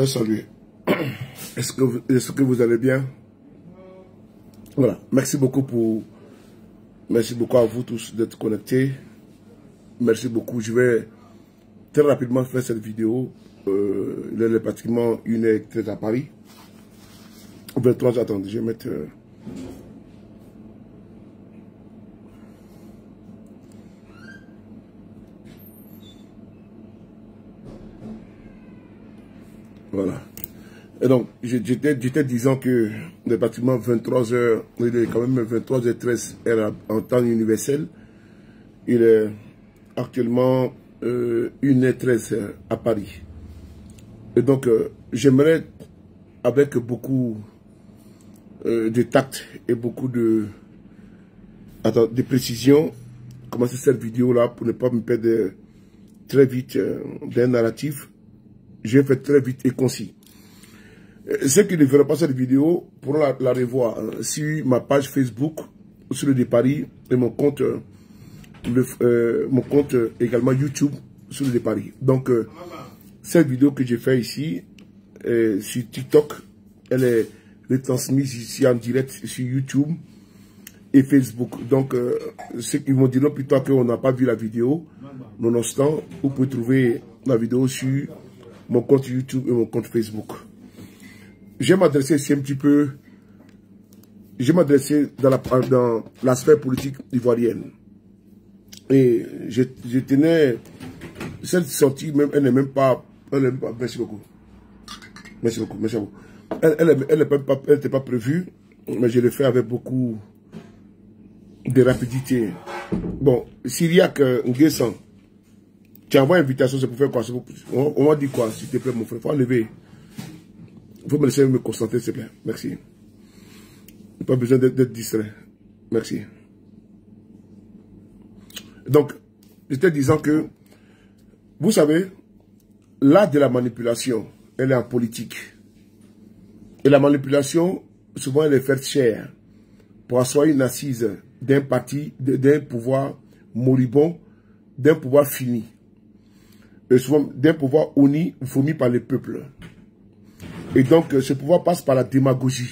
Salut. Est-ce que vous allez bien? Voilà. Merci beaucoup à vous tous d'être connectés. Merci beaucoup. Je vais très rapidement faire cette vidéo. Il est pratiquement 1h13 à Paris. 23, attendez, je vais mettre... Voilà. Et donc, j'étais disant que le bâtiment 23h, il est quand même 23h13 en temps universel. Il est actuellement 1h13 à Paris. Et donc, j'aimerais, avec beaucoup de tact et beaucoup de précision, commencer cette vidéo-là pour ne pas me perdre très vite d'un narratif. Je vais faire très vite et concis. Ceux qui ne verront pas cette vidéo pourront la revoir sur ma page Facebook, sur le de Paris, et mon compte également YouTube, sur le de Paris. Donc, cette vidéo que j'ai fait ici, sur TikTok, elle est retransmise ici en direct sur YouTube et Facebook. Donc, ceux qui vont dire plutôt qu'on n'a pas vu la vidéo, nonobstant, vous pouvez trouver la vidéo sur mon compte YouTube et mon compte Facebook. Je vais m'adresser ici un petit peu, je vais m'adresser dans la sphère politique ivoirienne. Et je tenais, cette sortie, même, elle n'est même pas, merci beaucoup. Merci beaucoup, merci beaucoup. Elle n'était pas prévue, mais je l'ai fait avec beaucoup de rapidité. Bon, Syriac Nguessan, tu envoies une invitation, c'est pour faire quoi? On m'a dit quoi, s'il te plaît, mon frère? Il faut enlever. Il faut me laisser me concentrer, s'il te plaît. Merci. Il n'y a pas besoin d'être distrait. Merci. Donc, j'étais disant que, vous savez, l'art de la manipulation, elle est en politique. Et la manipulation, souvent, elle est faite chère pour asseoir une assise d'un parti, d'un pouvoir moribond, d'un pouvoir fini. Et souvent, d'un pouvoir uni, vomi par le peuple. Et donc, ce pouvoir passe par la démagogie.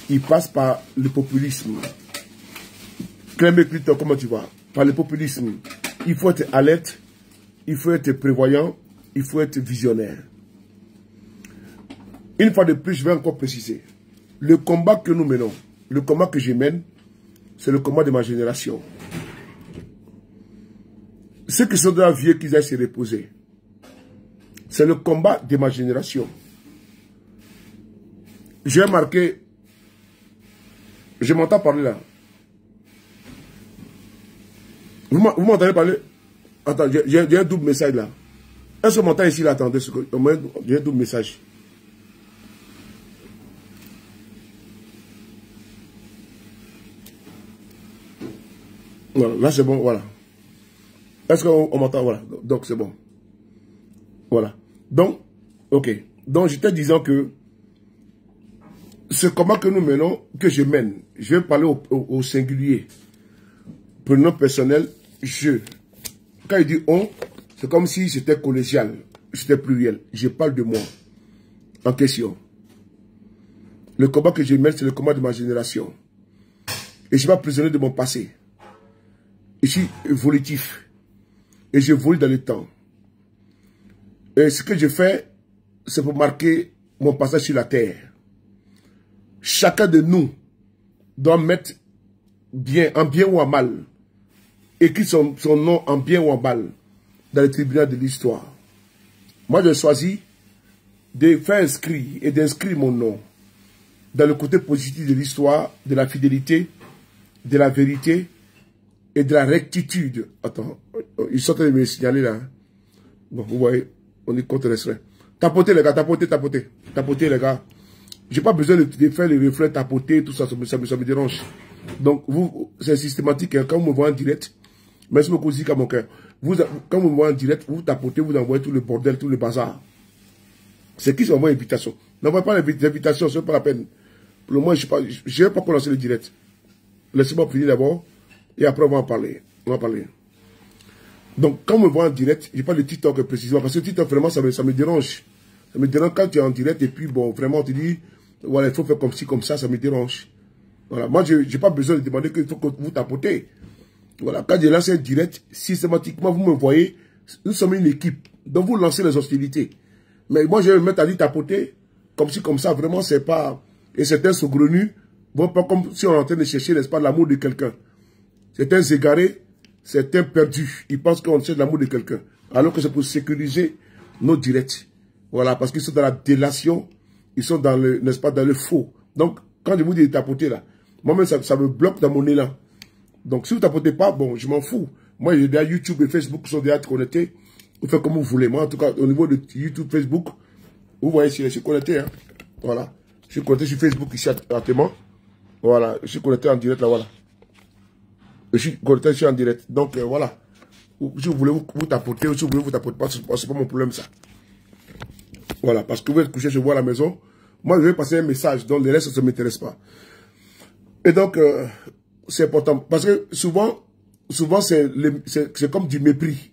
Il passe par le populisme. Clément Cliton, comment tu vois? Par le populisme. Il faut être alerte, il faut être prévoyant, il faut être visionnaire. Une fois de plus, je vais encore préciser. Le combat que nous menons, le combat que je mène, c'est le combat de ma génération. Ceux qui sont de la vie qu'ils aillent se reposer. C'est le combat de ma génération. J'ai marqué, je m'entends parler là. Vous m'entendez parler? Attends, j'ai un double message là. Est-ce que m'entend ici là? Attendez, j'ai un double message. Voilà, là c'est bon, voilà. Est-ce qu'on m'entend? Voilà, donc c'est bon. Voilà. Donc, ok. Donc j'étais disant que ce combat que nous menons, que je mène, je vais parler au singulier. Pronom personnel, je. Quand il dit on, c'est comme si c'était collégial, c'était pluriel. Je parle de moi, en question. Le combat que je mène, c'est le combat de ma génération. Et je ne suis pas prisonnier de mon passé. Je suis évolutif. Et j'évolue dans le temps. Et ce que je fais, c'est pour marquer mon passage sur la terre. Chacun de nous doit mettre bien, en bien ou en mal, écrire son nom en bien ou en mal dans le tribunal de l'histoire. Moi, j'ai choisi de faire inscrire et d'inscrire mon nom dans le côté positif de l'histoire, de la fidélité, de la vérité et de la rectitude. Attends, ils sont en train de me signaler là. Bon, vous voyez, on est contre restreint. Tapotez les gars, tapotez, tapotez. Tapotez les gars. J'ai pas besoin de faire les reflets, tapoter, tout ça, ça me dérange. Donc, vous, c'est systématique. Hein, quand vous me voyez en direct, merci beaucoup, Zika, mon cœur. Quand vous me voyez en direct, vous tapotez, vous envoyez tout le bordel, tout le bazar. C'est qui s'envoie l'invitation? N'envoyez pas l'invitation, ce n'est pas la peine. Pour le moment, je ne vais pas commencer le direct. Laissez-moi finir d'abord, et après on va en parler. On va parler. Donc, quand on me voit en direct, je parle de TikTok précisément, parce que TikTok, vraiment, ça me dérange. Ça me dérange quand tu es en direct, et puis, bon, vraiment, on te dit, voilà, il faut faire comme ci, comme ça me dérange. Voilà, moi, je n'ai pas besoin de demander qu'il faut que vous tapotez. Voilà, quand je lance un direct, systématiquement, vous me voyez, nous sommes une équipe. Donc, vous lancez les hostilités. Mais moi, je vais me mettre à dire tapoter, comme ci, comme ça, vraiment, c'est pas... Et certains saugrenus vont pas comme si on est en train de chercher, n'est-ce pas, l'amour de quelqu'un. Certains égarés, certains perdus. Ils pensent qu'on cherche l'amour de quelqu'un. Alors que c'est pour sécuriser nos directs. Voilà, parce qu'ils sont dans la délation, ils sont dans le, n'est-ce pas, dans le faux. Donc, quand je vous dis de tapoter là, moi-même, ça me bloque dans mon élan. Donc, si vous ne tapotez pas, bon, je m'en fous. Moi, j'ai déjà YouTube et Facebook qui sont déjà connectés. Vous faites comme vous voulez. Moi, en tout cas, au niveau de YouTube, Facebook, vous voyez, je suis connecté. Hein. Voilà. Je suis connecté sur Facebook ici à Téman. Voilà. Je suis connecté en direct là, voilà. Je suis connecté ici en direct. Donc, voilà. Si vous voulez vous tapoter, ou si vous voulez vous tapoter pas, c'est pas mon problème, ça. Voilà. Parce que vous êtes couché chez vous à la maison. Moi, je vais passer un message. Donc, le reste, ça ne m'intéresse pas. Et donc, c'est important. Parce que souvent c'est comme du mépris.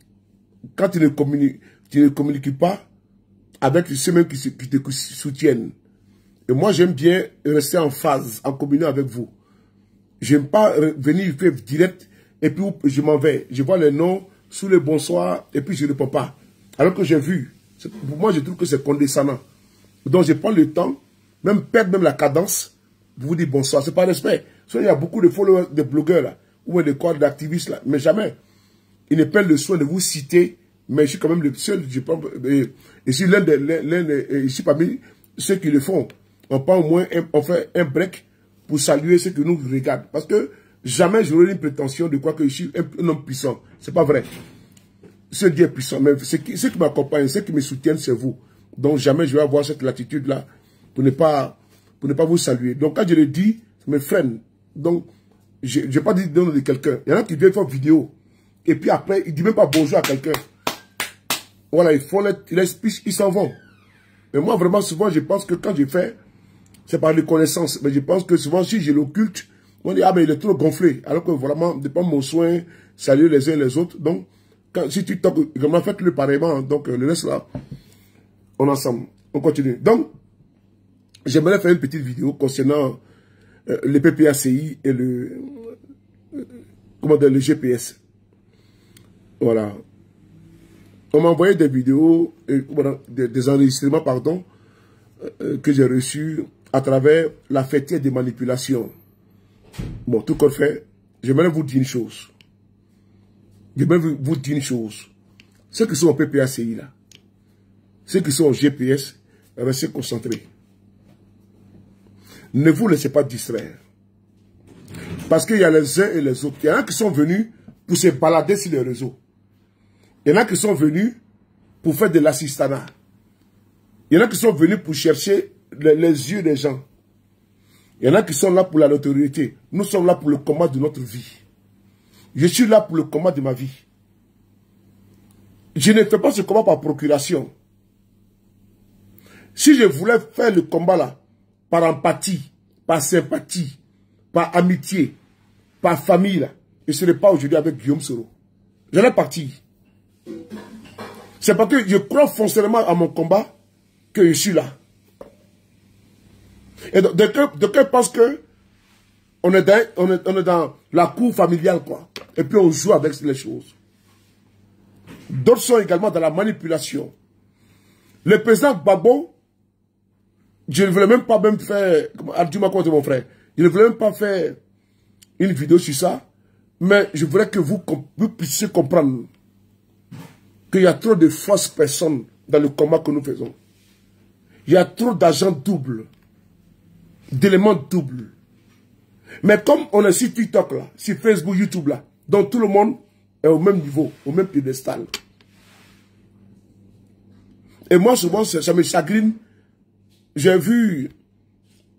Quand tu ne communiques pas avec ceux mêmes qui te soutiennent. Et moi, j'aime bien rester en phase, en communion avec vous. J'aime pas venir faire direct et puis je m'en vais. Je vois les noms sous le bonsoir et puis je ne réponds pas. Alors que j'ai vu. Pour moi, je trouve que c'est condescendant. Donc, je prends le temps, même perdre même la cadence, pour vous dire bonsoir. C'est pas respect. Il y a beaucoup de followers, de blogueurs là, ou de corps d'activistes là, mais jamais. Ils ne prennent le soin de vous citer, mais je suis quand même le seul, je pense, et je suis ici parmi ceux qui le font. On prend au moins, on fait un break pour saluer ceux qui nous regardent. Parce que jamais j'aurais une prétention de quoi que je suis un homme puissant. C'est pas vrai. Ce Dieu est puissant, mais ceux qui m'accompagnent, ceux qui me soutiennent, c'est vous. Donc jamais je vais avoir cette latitude-là pour ne pas vous saluer. Donc quand je le dis, ça me freine. Donc, je n'ai pas dit de nom de quelqu'un. Il y en a qui viennent faire une vidéo. Et puis après, il ne dit même pas bonjour à quelqu'un. Voilà, ils font les speech, ils s'en vont. Mais moi, vraiment, souvent, je pense que quand je fais, c'est par reconnaissance. Mais je pense que souvent, si je l'occulte, on dit, ah, mais il est trop gonflé. Alors que vraiment, dépend de mon soin, saluer les uns les autres. Donc, si tu toques, vraiment, faites-le pareillement. Donc, le reste là, on est ensemble. On continue. Donc, j'aimerais faire une petite vidéo concernant le PPACI et le GPS. Voilà. On m'a envoyé des vidéos, des enregistrements, pardon, que j'ai reçus à travers la fêtière des manipulations. Bon, tout compte fait, j'aimerais vous dire une chose. J'aimerais vous dire une chose. Ceux qui sont au PPACI là, ceux qui sont au GPS, restez concentrés. Ne vous laissez pas distraire. Parce qu'il y a les uns et les autres. Il y en a qui sont venus pour se balader sur les réseaux. Il y en a qui sont venus pour faire de l'assistanat. Il y en a qui sont venus pour chercher les yeux des gens. Il y en a qui sont là pour la notoriété. Nous sommes là pour le combat de notre vie. Je suis là pour le combat de ma vie. Je ne fais pas ce combat par procuration. Si je voulais faire le combat là, par empathie, par sympathie, par amitié, par famille, là, je ne serais pas aujourd'hui avec Guillaume Soro. J'allais partir. C'est parce que je crois foncièrement à mon combat que je suis là. Et donc, quelqu'un pense que on est dans la cour familiale, quoi. Et puis on joue avec les choses. D'autres sont également dans la manipulation. Le président Gbagbo, je ne voulais même pas faire, dis-moi quoi, mon frère, je ne voulais même pas faire une vidéo sur ça, mais je voudrais que vous puissiez comprendre qu'il y a trop de fausses personnes dans le combat que nous faisons. Il y a trop d'agents doubles, d'éléments doubles. Mais comme on est sur TikTok là, sur Facebook, YouTube là, donc tout le monde est au même niveau, au même piédestal. Et moi souvent ça me chagrine. J'ai vu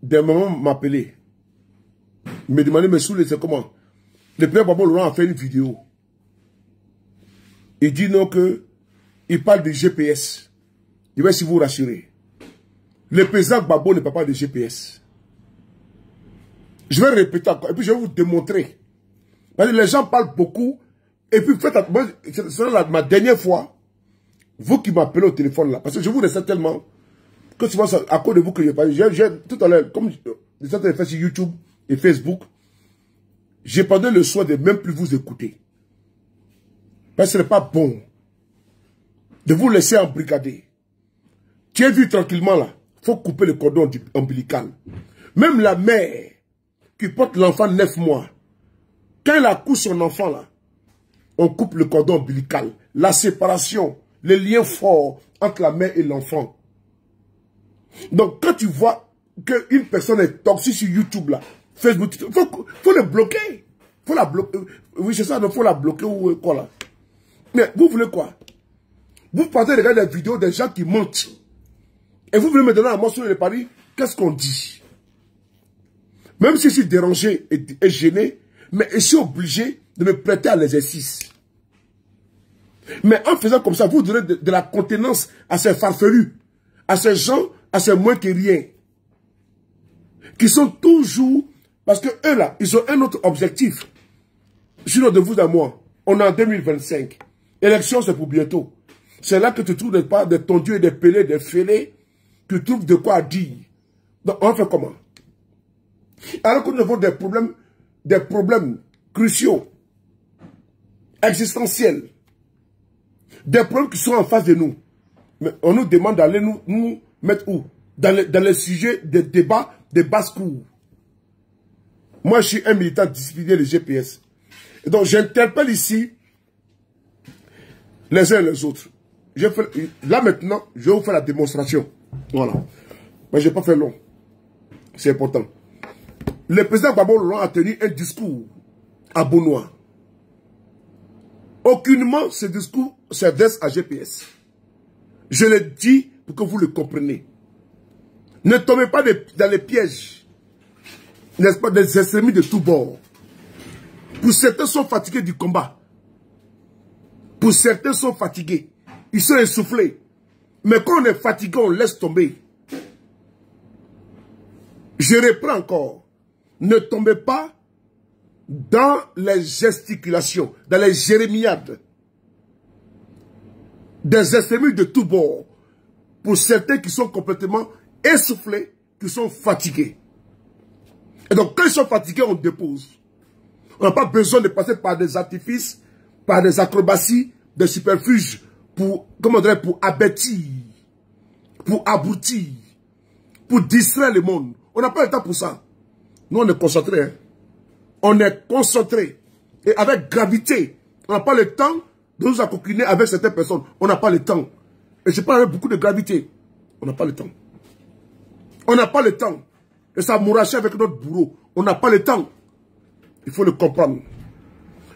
des mamans m'appeler, me demander, mais Soulé, c'est comment? Le président Gbagbo Laurent a fait une vidéo. Il dit non que, il parle de GPS. Je vais si vous rassurer. Le président Gbagbo ne parle pas de GPS. Je vais répéter encore, et puis je vais vous démontrer. Parce que les gens parlent beaucoup, Et puis, faites attention, ce sera ma dernière fois, vous qui m'appelez au téléphone là, parce que je vous respecte tellement, que souvent, c'est à cause de vous que j'ai pas eu. Tout à l'heure, comme les autres fait sur YouTube et Facebook, j'ai pas donné le soin de même plus vous écouter. Parce que ce n'est pas bon de vous laisser embrigader. Tu as vu tranquillement là, il faut couper le cordon ombilical. Même la mère qui porte l'enfant 9 mois, quand elle accouche son enfant là, on coupe le cordon ombilical. La séparation, le lien fort entre la mère et l'enfant. Donc quand tu vois qu'une personne est toxique sur YouTube là, Facebook, faut le bloquer. Faut la bloquer. Oui, c'est ça, il faut la bloquer ou quoi là. Mais vous voulez quoi? Vous pensez regarder des vidéos des gens qui mentent. Et vous voulez me donner un morceau de Paris, qu'est-ce qu'on dit? Même si je suis dérangé et gêné, mais je suis obligé de me prêter à l'exercice. Mais en faisant comme ça, vous donnez de la contenance à ces farfelus, à ces gens, à ces moins que rien, qui sont toujours, parce que eux là, ils ont un autre objectif. Sinon de vous à moi, on est en 2025. Élection, c'est pour bientôt. C'est là que tu trouves des tondus et des pelés, des fêlés, tu trouves de quoi dire. Donc, on fait comment? Alors que nous avons des problèmes cruciaux, existentiels, des problèmes qui sont en face de nous. Mais on nous demande d'aller nous mettre où? Dans les sujets de débat de basse-cour. Moi, je suis un militant discipliné de GPS. Et donc, j'interpelle ici les uns et les autres. Là, maintenant, je vais vous faire la démonstration. Voilà. Mais je n'ai pas fait long. C'est important. Le président Gbagbo Laurent a tenu un discours à Bonois. Aucunement, ce discours s'adresse à GPS. Je le dis pour que vous le compreniez. Ne tombez pas dans les pièges, n'est-ce pas, des extrémistes de tous bords. Pour certains sont fatigués du combat. Pour certains sont fatigués. Ils sont essoufflés. Mais quand on est fatigué, on laisse tomber. Je reprends encore. Ne tombez pas dans les gesticulations, dans les jérémiades des extrémistes de tous bords. Pour certains qui sont complètement essoufflés, qui sont fatigués. Et donc, quand ils sont fatigués, on dépose. On n'a pas besoin de passer par des artifices, par des acrobaties, des superfuges pour, comment dire, pour abêtir, pour abrutir, pour distraire le monde. On n'a pas le temps pour ça. Nous, on est concentrés. Hein. On est concentrés. Et avec gravité. On n'a pas le temps de nous accoquiner avec certaines personnes. On n'a pas le temps. Et je parle avec beaucoup de gravité. On n'a pas le temps. On n'a pas le temps. Et ça mouracher avec notre bourreau. On n'a pas le temps. Il faut le comprendre.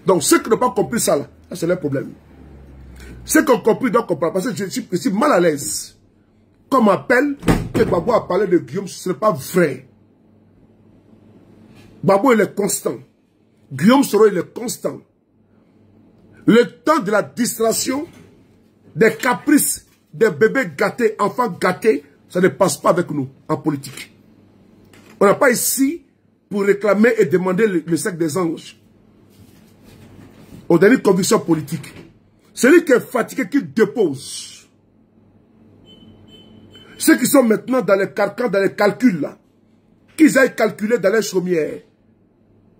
Donc, ceux qui n'ont pas compris ça, là c'est leur problème. Ceux qui ont compris doivent comprendre. Parce que je suis mal à l'aise. Quand on m'appelle, que Gbagbo a parlé de Guillaume, ce n'est pas vrai. Gbagbo, il est constant. Guillaume Soro, il est constant. Le temps de la distraction, des caprices, des bébés gâtés, enfants gâtés, ça ne passe pas avec nous en politique. On n'est pas ici pour réclamer et demander le sac des anges. On donne une conviction politique. Celui qui est fatigué, qui dépose. Ceux qui sont maintenant dans les carcans, dans les calculs, là, qu'ils aillent calculer dans les chaumières.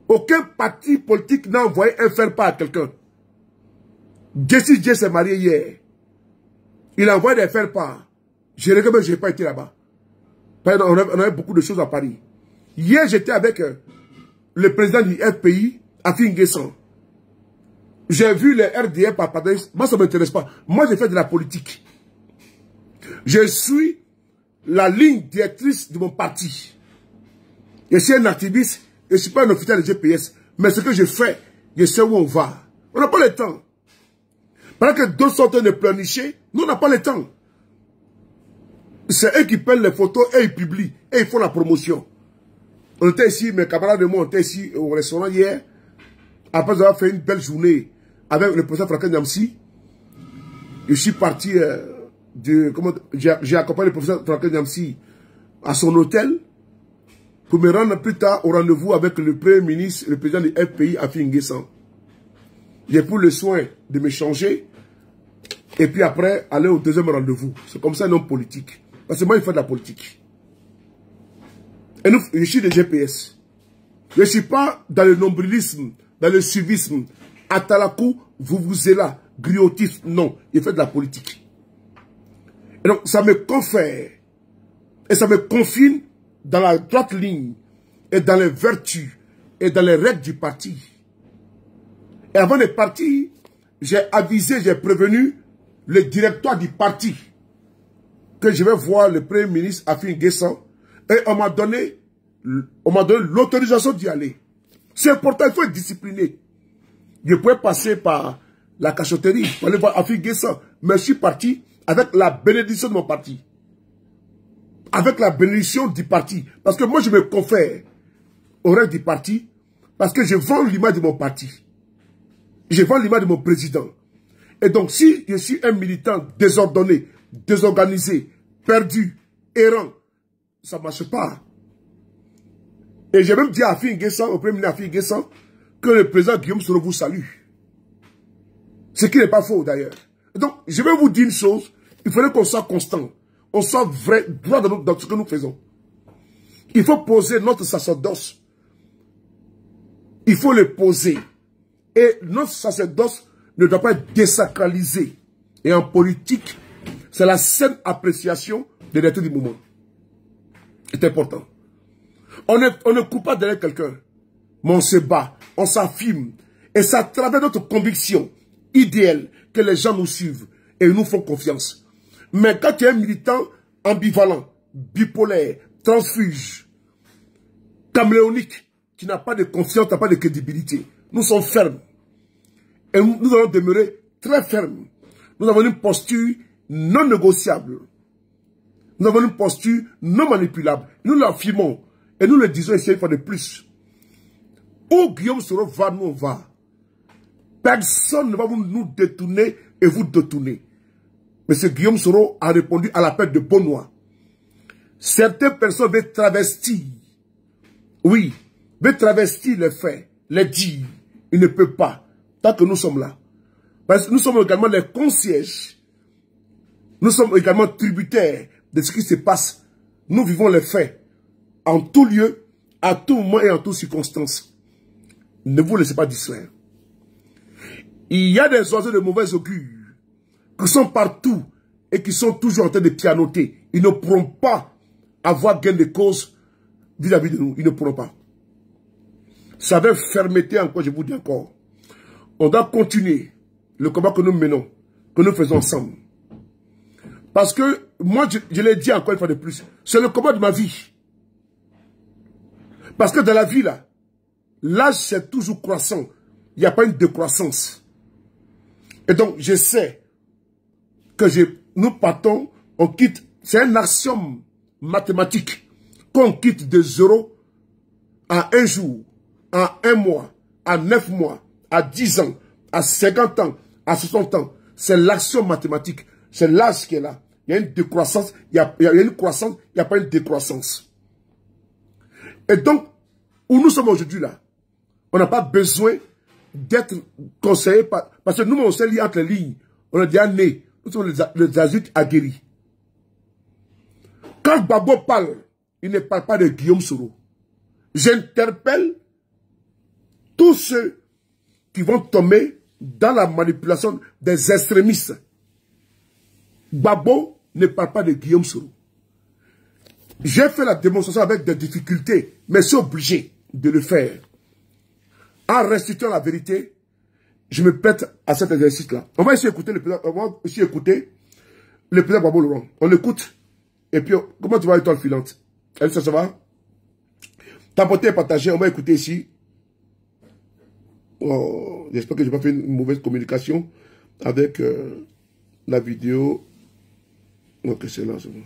Aucun parti politique n'a envoyé un faire-part à quelqu'un. Jessie J s'est marié hier. Il a envoyé des faire-part. Je regrette, mais je n'ai pas été là-bas. On avait beaucoup de choses à Paris. Hier, j'étais avec le président du FPI, Afi N'Guessan. J'ai vu les RDF à Paris. Moi, ça ne m'intéresse pas. Moi, j'ai fait de la politique. Je suis la ligne directrice de mon parti. Je suis un activiste et je ne suis pas un officiel de GPS. Mais ce que je fais, je sais où on va. On n'a pas le temps. Pendant que d'autres sont en train de pleurnicher, nous, on n'a pas le temps. C'est eux qui prennent les photos et ils publient. Et ils font la promotion. On était ici, mes camarades et moi, on était ici au restaurant hier. Après avoir fait une belle journée avec le professeur Franklin Nyamsi. Je suis parti j'ai accompagné le professeur Franklin Nyamsi à son hôtel pour me rendre plus tard au rendez-vous avec le premier ministre, le président du FPI, Afi N'Guessan. j'ai pris le soin de me changer. Et puis après, aller au deuxième rendez-vous. C'est comme ça un homme politique. Parce que moi, il fait de la politique. Et nous, je suis des GPS. Je ne suis pas dans le nombrilisme, dans le suivisme. Atalakou, vous êtes là, griotisme. Non, il fait de la politique. Et donc, ça me confère. Et ça me confine dans la droite ligne. Et dans les vertus. Et dans les règles du parti. Et avant de partir, j'ai avisé, j'ai prévenu le directoire du parti que je vais voir le premier ministre Afin Guessan et on m'a donné l'autorisation d'y aller. C'est important, il faut être discipliné. Je pouvais passer par la cachotterie pour aller voir Afin Guessan, mais je suis parti avec la bénédiction de mon parti. Avec la bénédiction du parti. Parce que moi je me confère au règles du parti parce que je vends l'image de mon parti. Je vends l'image de mon président. Et donc, si je suis un militant désordonné, désorganisé, perdu, errant, ça ne marche pas. Et j'ai même dit à Afin Guessan, au premier ministre Afin Guessan, que le président Guillaume Soro vous salue. Ce qui n'est pas faux d'ailleurs. Donc, je vais vous dire une chose, il faudrait qu'on soit constant, on soit vrai, droit dans ce que nous faisons. Il faut poser notre sacerdoce. Il faut le poser. Et notre sacerdoce ne doit pas être désacralisé. Et en politique, c'est la saine appréciation des lettres du moment. C'est important. On ne coupe pas derrière quelqu'un, mais on se bat, on s'affirme. Et c'est à travers notre conviction idéale que les gens nous suivent et nous font confiance. Mais quand tu es un militant ambivalent, bipolaire, transfuge, caméléonique, qui n'a pas de confiance, n'a pas de crédibilité, nous sommes fermes. Et nous allons demeurer très fermes. Nous avons une posture non négociable. Nous avons une posture non manipulable. Nous l'affirmons. Et nous le disons ici une fois de plus. Où Guillaume Soro va, nous on va. Personne ne va nous détourner et vous détourner. Mais ce Guillaume Soro a répondu à l'appel de Benoît. Certaines personnes veulent travestir. Oui, veulent travestir les faits, les dire. Il ne peut pas. Tant que nous sommes là. Parce que nous sommes également les concierges. Nous sommes également tributaires de ce qui se passe. Nous vivons les faits. En tout lieu, à tout moment et en toutes circonstances. Ne vous laissez pas distraire. Il y a des oiseaux de mauvais augure qui sont partout et qui sont toujours en train de pianoter. Ils ne pourront pas avoir gain de cause vis-à-vis de nous. Ils ne pourront pas. Ça avec fermeté encore, je vous dis encore. On doit continuer le combat que nous menons, que nous faisons ensemble. Parce que, moi, je l'ai dit encore une fois de plus, c'est le combat de ma vie. Parce que dans la vie, là, l'âge, c'est toujours croissant. Il n'y a pas une décroissance. Et donc, je sais que nous partons, on quitte, c'est un axiome mathématique, qu'on quitte de 0 à 1 jour, à 1 mois, à 9 mois, à 10 ans, à 50 ans, à 60 ans. C'est l'action mathématique. C'est l'âge qui est là. Il y a une décroissance, il y a une croissance, il n'y a pas une décroissance. Et donc, où nous sommes aujourd'hui là, on n'a pas besoin d'être conseillé parce que nous, on s'est lié entre les lignes. On est déjà nés. Nous sommes les adultes aguerris. Quand Gbagbo parle, il ne parle pas de Guillaume Soro. J'interpelle tous ceux qui vont tomber dans la manipulation des extrémistes. Gbagbo ne parle pas de Guillaume Soro. J'ai fait la démonstration avec des difficultés, mais je suis obligé de le faire. En restituant la vérité, je me prête à cet exercice-là. On va essayer d'écouter le président Gbagbo Laurent. On l'écoute. Et puis, comment tu vas étoile filante? Ça va? Tapoter et partager, on va écouter ici. Oh, j'espère que je n'ai pas fait une mauvaise communication avec la vidéo. Ok, c'est là, c'est bon.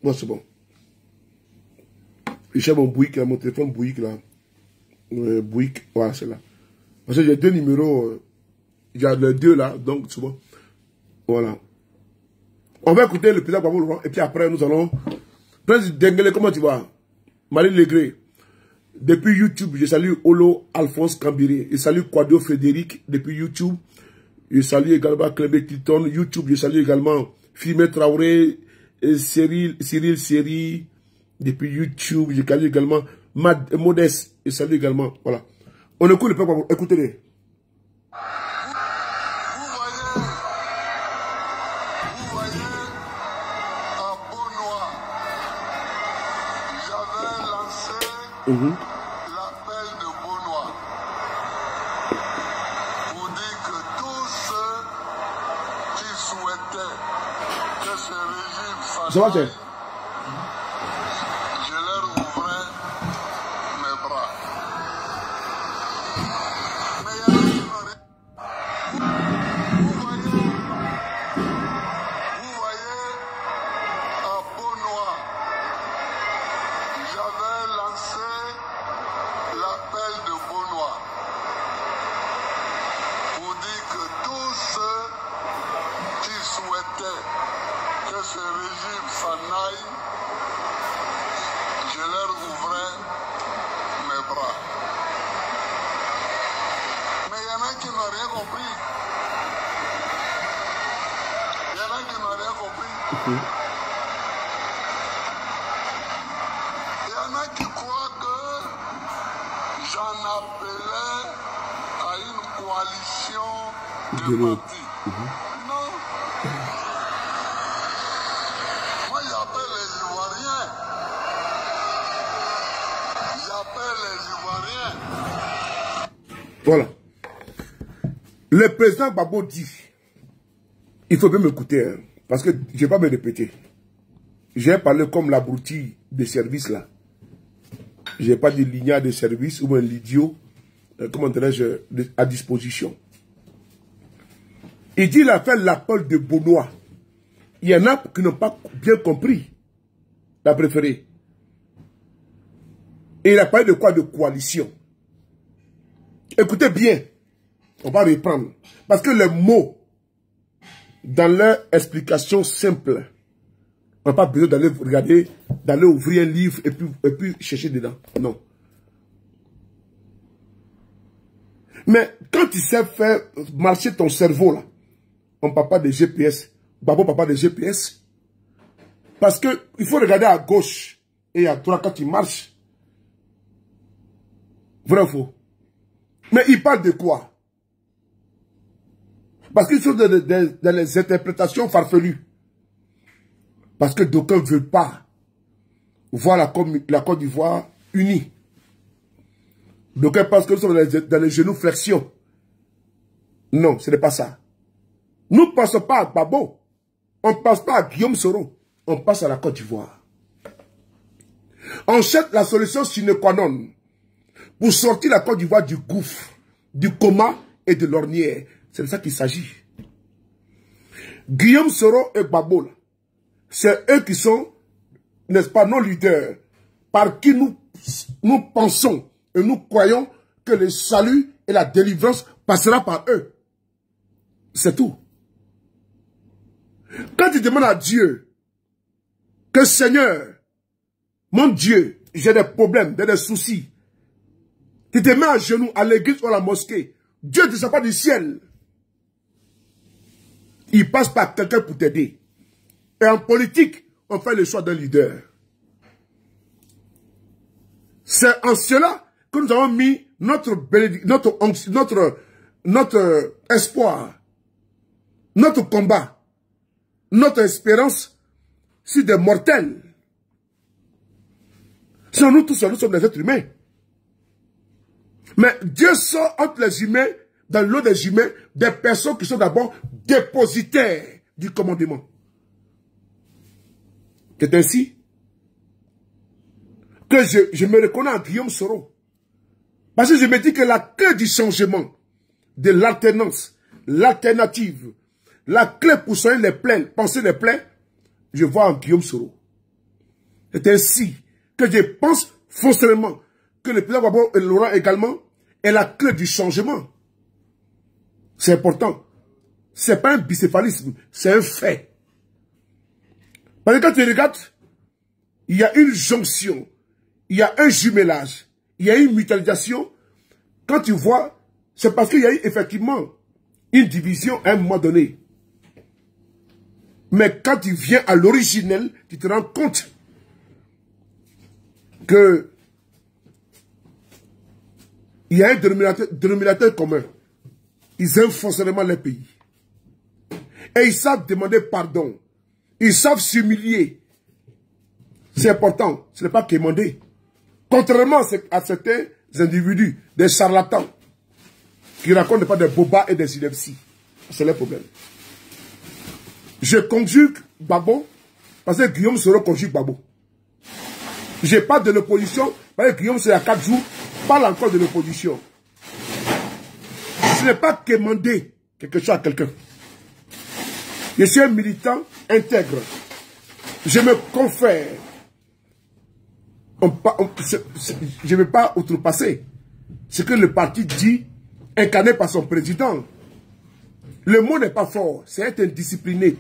Bon, c'est bon. Je cherche mon Bouygues, mon téléphone Bouygues, là. Bouygues, voilà, c'est là. Parce que j'ai deux numéros, il y a les deux là, donc c'est bon. Voilà. On va écouter le président Gbagbo Laurent, et puis après, nous allons... Prince Dengele, comment tu vas? Marie Legré. Depuis YouTube, je salue Olo Alphonse Kambiré. Je salue Quadio Frédéric depuis YouTube. Je salue également Clébé Cliton. YouTube, je salue également Fimé Traoré, Cyril Seri depuis YouTube. Je salue également Modeste. Je salue également. Voilà. On écoute le peuple. Écoutez-les. L'appel de Beaunois pour dire que tous ceux qui souhaitaient que ce régime s'arrête, je leur ouvrais mes bras. Mais il y a qui n'aurait... Vous voyez, à Beaunois, j'avais lancé l'appel de Beaunois pour dire que tous ceux qui souhaitaient que ce régime s'en aille, je leur ouvrais mes bras. Mais il y en a qui n'ont rien compris. Il y en a qui n'ont rien compris. Il y en a qui croient que j'en appelais à une coalition de partis. Non. Moi, j'appelle les Ivoiriens. J'appelle les Ivoiriens. Voilà. Le président Gbagbo dit, il faut bien m'écouter, hein, parce que je ne vais pas me répéter. J'ai parlé comme l'abruti des services là. Je n'ai pas dit l'ignat de service ou un l'idiot, comment dirais-je, à disposition. Il dit il a fait l'appel de Beaunois. Il y en a qui n'ont pas bien compris la préférée. Et il a parlé de quoi? De coalition. Écoutez bien, on va reprendre. Parce que les mots, dans leur explication simple, on n'a pas besoin d'aller regarder, d'aller ouvrir un livre et puis chercher dedans. Non. Mais quand tu sais faire marcher ton cerveau, là, on ne parle pas de GPS. Gbagbo ne parle pas de GPS. Parce qu'il faut regarder à gauche et à droite quand tu marches. Vrai ou faux? Mais il parle de quoi? Parce qu'ils sont dans les interprétations farfelues. Parce que d'aucuns ne veulent pas voir la Côte d'Ivoire unie. D'aucuns pensent que nous sommes dans les genoux flexion. Non, ce n'est pas ça. Nous ne pensons pas à Gbagbo. On ne pense pas à Guillaume Soro. On passe à la Côte d'Ivoire. On cherche la solution sine qua non pour sortir la Côte d'Ivoire du gouffre, du coma et de l'ornière. C'est de ça qu'il s'agit. Guillaume Soro et Gbagbo, c'est eux qui sont, n'est-ce pas, nos leaders, par qui nous pensons et nous croyons que le salut et la délivrance passera par eux. C'est tout. Quand tu demandes à Dieu que Seigneur, mon Dieu, j'ai des problèmes, des soucis, tu te mets à genoux à l'église ou à la mosquée, Dieu ne descend pas du ciel. Il passe par quelqu'un pour t'aider. Et en politique, on fait le choix d'un leader. C'est en cela que nous avons mis notre espoir, notre combat, notre espérance sur des mortels. Sinon, nous tous, nous sommes des êtres humains. Mais Dieu sort entre les humains, dans l'eau des humains, des personnes qui sont d'abord dépositaires du commandement. C'est ainsi que je me reconnais en Guillaume Soro. Parce que je me dis que la clé du changement, de l'alternance, l'alternative, la clé pour soigner les plaies, penser les plaies, je vois en Guillaume Soro. C'est ainsi que je pense foncièrement que le président Gbagbo et Laurent également est la clé du changement. C'est important. Ce n'est pas un bicéphalisme, c'est un fait. Parce que quand tu regardes, il y a une jonction, il y a un jumelage, il y a eu une mutualisation. Quand tu vois, c'est parce qu'il y a eu effectivement une division à un moment donné. Mais quand tu viens à l'originel, tu te rends compte que il y a un dénominateur commun. Ils aiment forcément les pays. Et ils savent demander pardon. Ils savent s'humilier. C'est important. Ce n'est pas quémander. Contrairement à certains individus, des charlatans, qui ne racontent pas des bobas et des inepties. C'est le problème. Je conjugue Gbagbo parce que Guillaume Soro conjugue Gbagbo. Je parle de l'opposition parce que Guillaume Soro, il y a 4 jours, parle encore de l'opposition. Ce n'est pas quémander quelque chose à quelqu'un. Je suis un militant intègre. Je me confère. Je ne vais pas outrepasser ce que le parti dit, incarné par son président. Le mot n'est pas fort, c'est être indiscipliné.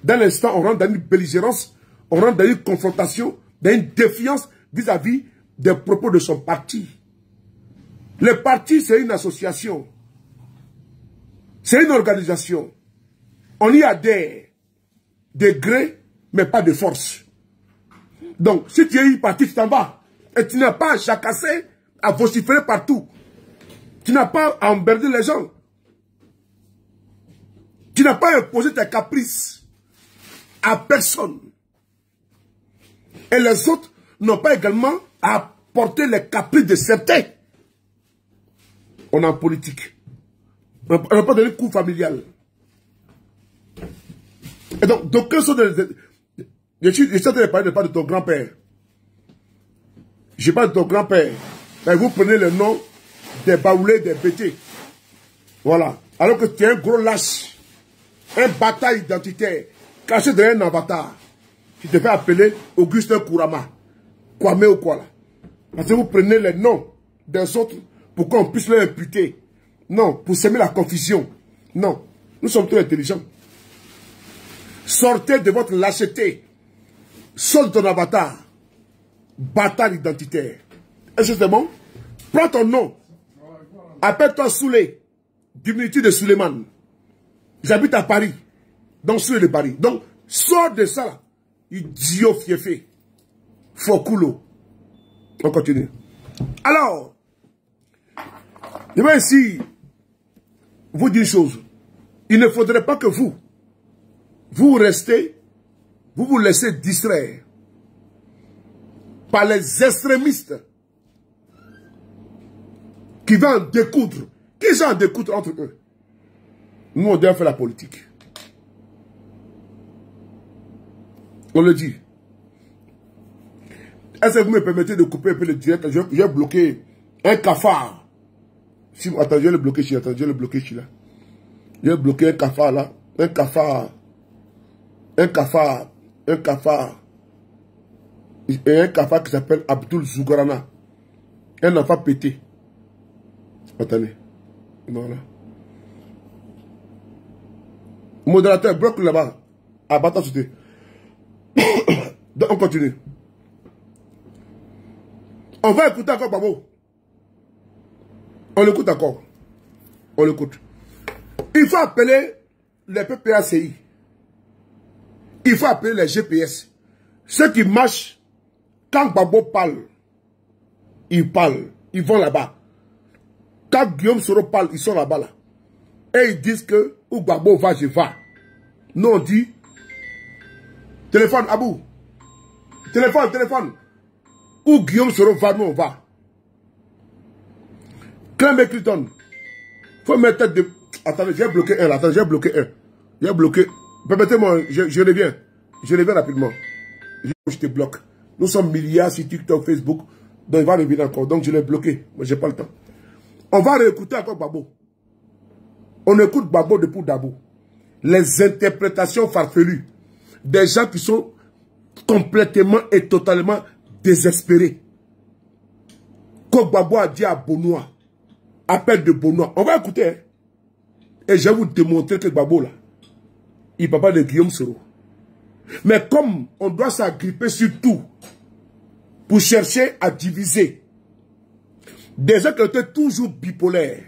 Dans l'instant, on rentre dans une belligérance, on rentre dans une confrontation, dans une défiance vis-à-vis des propos de son parti. Le parti, c'est une association. C'est une organisation. On y adhère de gré, mais pas de force. Donc, si tu es une partie, tu t'en vas. Et tu n'as pas à jacasser, à vociférer partout. Tu n'as pas à emmerder les gens. Tu n'as pas à imposer tes caprices à personne. Et les autres n'ont pas également à porter les caprices de certains. On est en politique. On n'a pas donné de coup familial. Et donc, d'aucuns sont je suis en train de parler pas de ton grand-père. Je parle de ton grand-père. Vous prenez le nom des baoulés, des bêtés. Voilà. Alors que tu es un gros lâche. Un bataille identitaire. Caché derrière un avatar. Tu te fais appeler Augustin Kourama. Kwame ou quoi là. Parce que vous prenez les noms des autres pour qu'on puisse les imputer. Non, pour semer la confusion. Non. Nous sommes trop intelligents. Sortez de votre lâcheté. Sors de ton avatar. Bataille identitaire. Est-ce que c'est bon? Prends ton nom. Appelle-toi Soulé. Diminutif de Suleiman. J'habite à Paris. Donc, Soulé de Paris. Donc, sors de ça là. Idiot fiefé. Fokulo. On continue. Alors, je vais ici vous dire une chose. Il ne faudrait pas que vous restez, vous vous laissez distraire par les extrémistes qui vont en découdre. Qui vont en découdre entre eux? Nous, on doit faire la politique. On le dit. Est-ce que vous me permettez de couper un peu le direct? Je vais bloquer un cafard. Si, attends, je vais le bloquer ici. Attends, je vais le bloquer ici là. Je vais bloquer un cafard là. Un cafard. Un cafard. Un cafard. Et un cafard qui s'appelle Abdul Zougarana. Un enfant pété. Attendez. Voilà. Modérateur, bloque là-bas. Abattant sauté. Donc on continue. On va écouter encore Gbagbo. On l'écoute encore. On l'écoute. Il faut appeler les PPACI. Il faut appeler les GPS. Ceux qui marchent, quand Gbagbo parle, ils parlent. Ils vont là-bas. Quand Guillaume Soro parle, ils sont là-bas. Là. Et ils disent que où Gbagbo va, je vais. Nous on dit téléphone, Abou. Téléphone, téléphone. Où Guillaume Soro va, nous on va. Clem Clinton. Faut mettre de... Attendez, j'ai bloqué un là. Attendez, j'ai bloqué un. J'ai bloqué. Permettez-moi, je reviens. Je reviens rapidement. Je te bloque. Nous sommes milliards sur TikTok, Facebook. Donc il va revenir encore. Donc je l'ai bloqué. Moi, j'ai pas le temps. On va réécouter encore Gbagbo. On écoute Gbagbo depuis Dabo. Les interprétations farfelues. Des gens qui sont complètement et totalement désespérés. Comme Gbagbo a dit à Bonois. Appel de Bonois. On va écouter. Hein? Et je vais vous démontrer que Gbagbo là, il ne parle pas de Guillaume Soro. Mais comme on doit s'agripper sur tout pour chercher à diviser, Des gens qui étaient toujours bipolaires.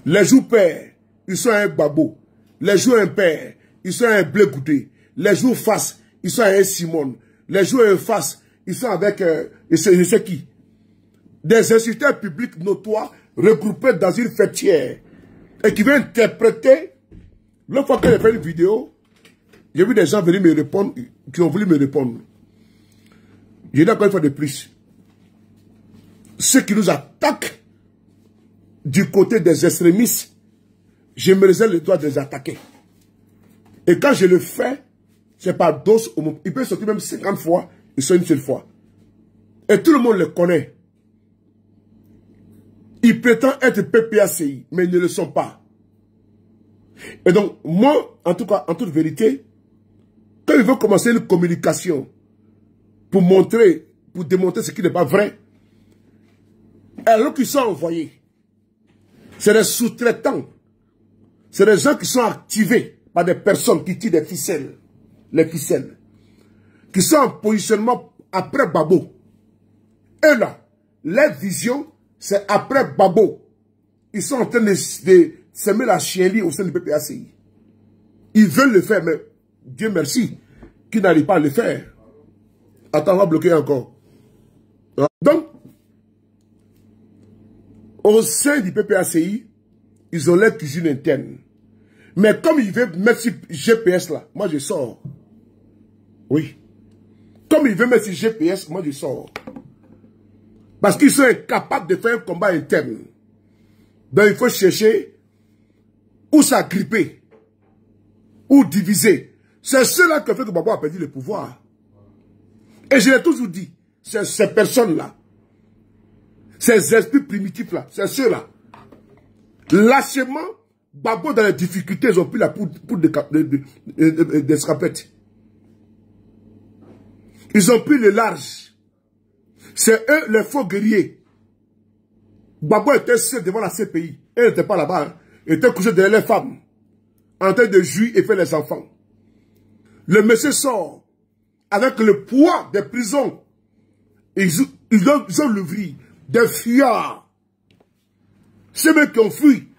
Les jours pairs, ils sont un Gbagbo. Les jours impairs, ils sont un Blé Goudé. Les jours face, ils sont un Simone. Les jours face, ils sont avec je sais qui. Des instituteurs publics notoires regroupés dans une fêtière et qui veulent interpréter. L'autre fois que j'ai fait une vidéo, j'ai vu des gens venir me répondre, qui ont voulu me répondre. J'ai dit encore une fois de plus. Ceux qui nous attaquent du côté des extrémistes, je me réserve le droit de les attaquer. Et quand je le fais, c'est par dose au moment. Il peut sortir même 50 fois, ils sont une seule fois. Et tout le monde le connaît. Ils prétendent être PPACI, mais ils ne le sont pas. Et donc, moi, en tout cas, en toute vérité, quand ils veulent commencer une communication pour montrer, pour démontrer ce qui n'est pas vrai, alors qu'ils sont envoyés, c'est des sous-traitants, c'est des gens qui sont activés par des personnes qui tirent des ficelles, les ficelles, qui sont en positionnement après Gbagbo. Et là, leur vision, c'est après Gbagbo. Ils sont en train de semer la chienlit au sein du PPACI. Ils veulent le faire, mais Dieu merci, qu'ils n'arrivent pas à le faire. Attends, on va bloquer encore. Donc, au sein du PPACI, ils ont leur cuisine interne. Mais comme ils veulent mettre sur GPS là, moi je sors. Oui. Comme ils veulent mettre sur GPS, moi je sors. Parce qu'ils sont incapables de faire un combat interne. Donc il faut chercher où s'agripper, où diviser. C'est cela qui fait que Gbagbo a perdu le pouvoir. Et je l'ai toujours dit, c'est ces personnes-là, ces esprits primitifs-là, c'est ceux-là. Lâchement, Gbagbo dans les difficultés, ils ont pris la poudre des scapettes. Ils ont pris le large. C'est eux les faux guerriers. Gbagbo était seul devant la CPI. Elle n'était pas là-bas. Hein. Il était couché derrière les femmes. En train de jouir et faire les enfants. Le monsieur sort avec le poids des prisons. Ils ont l'ouvri. Des fuyards. Ceux mecs qui ont fui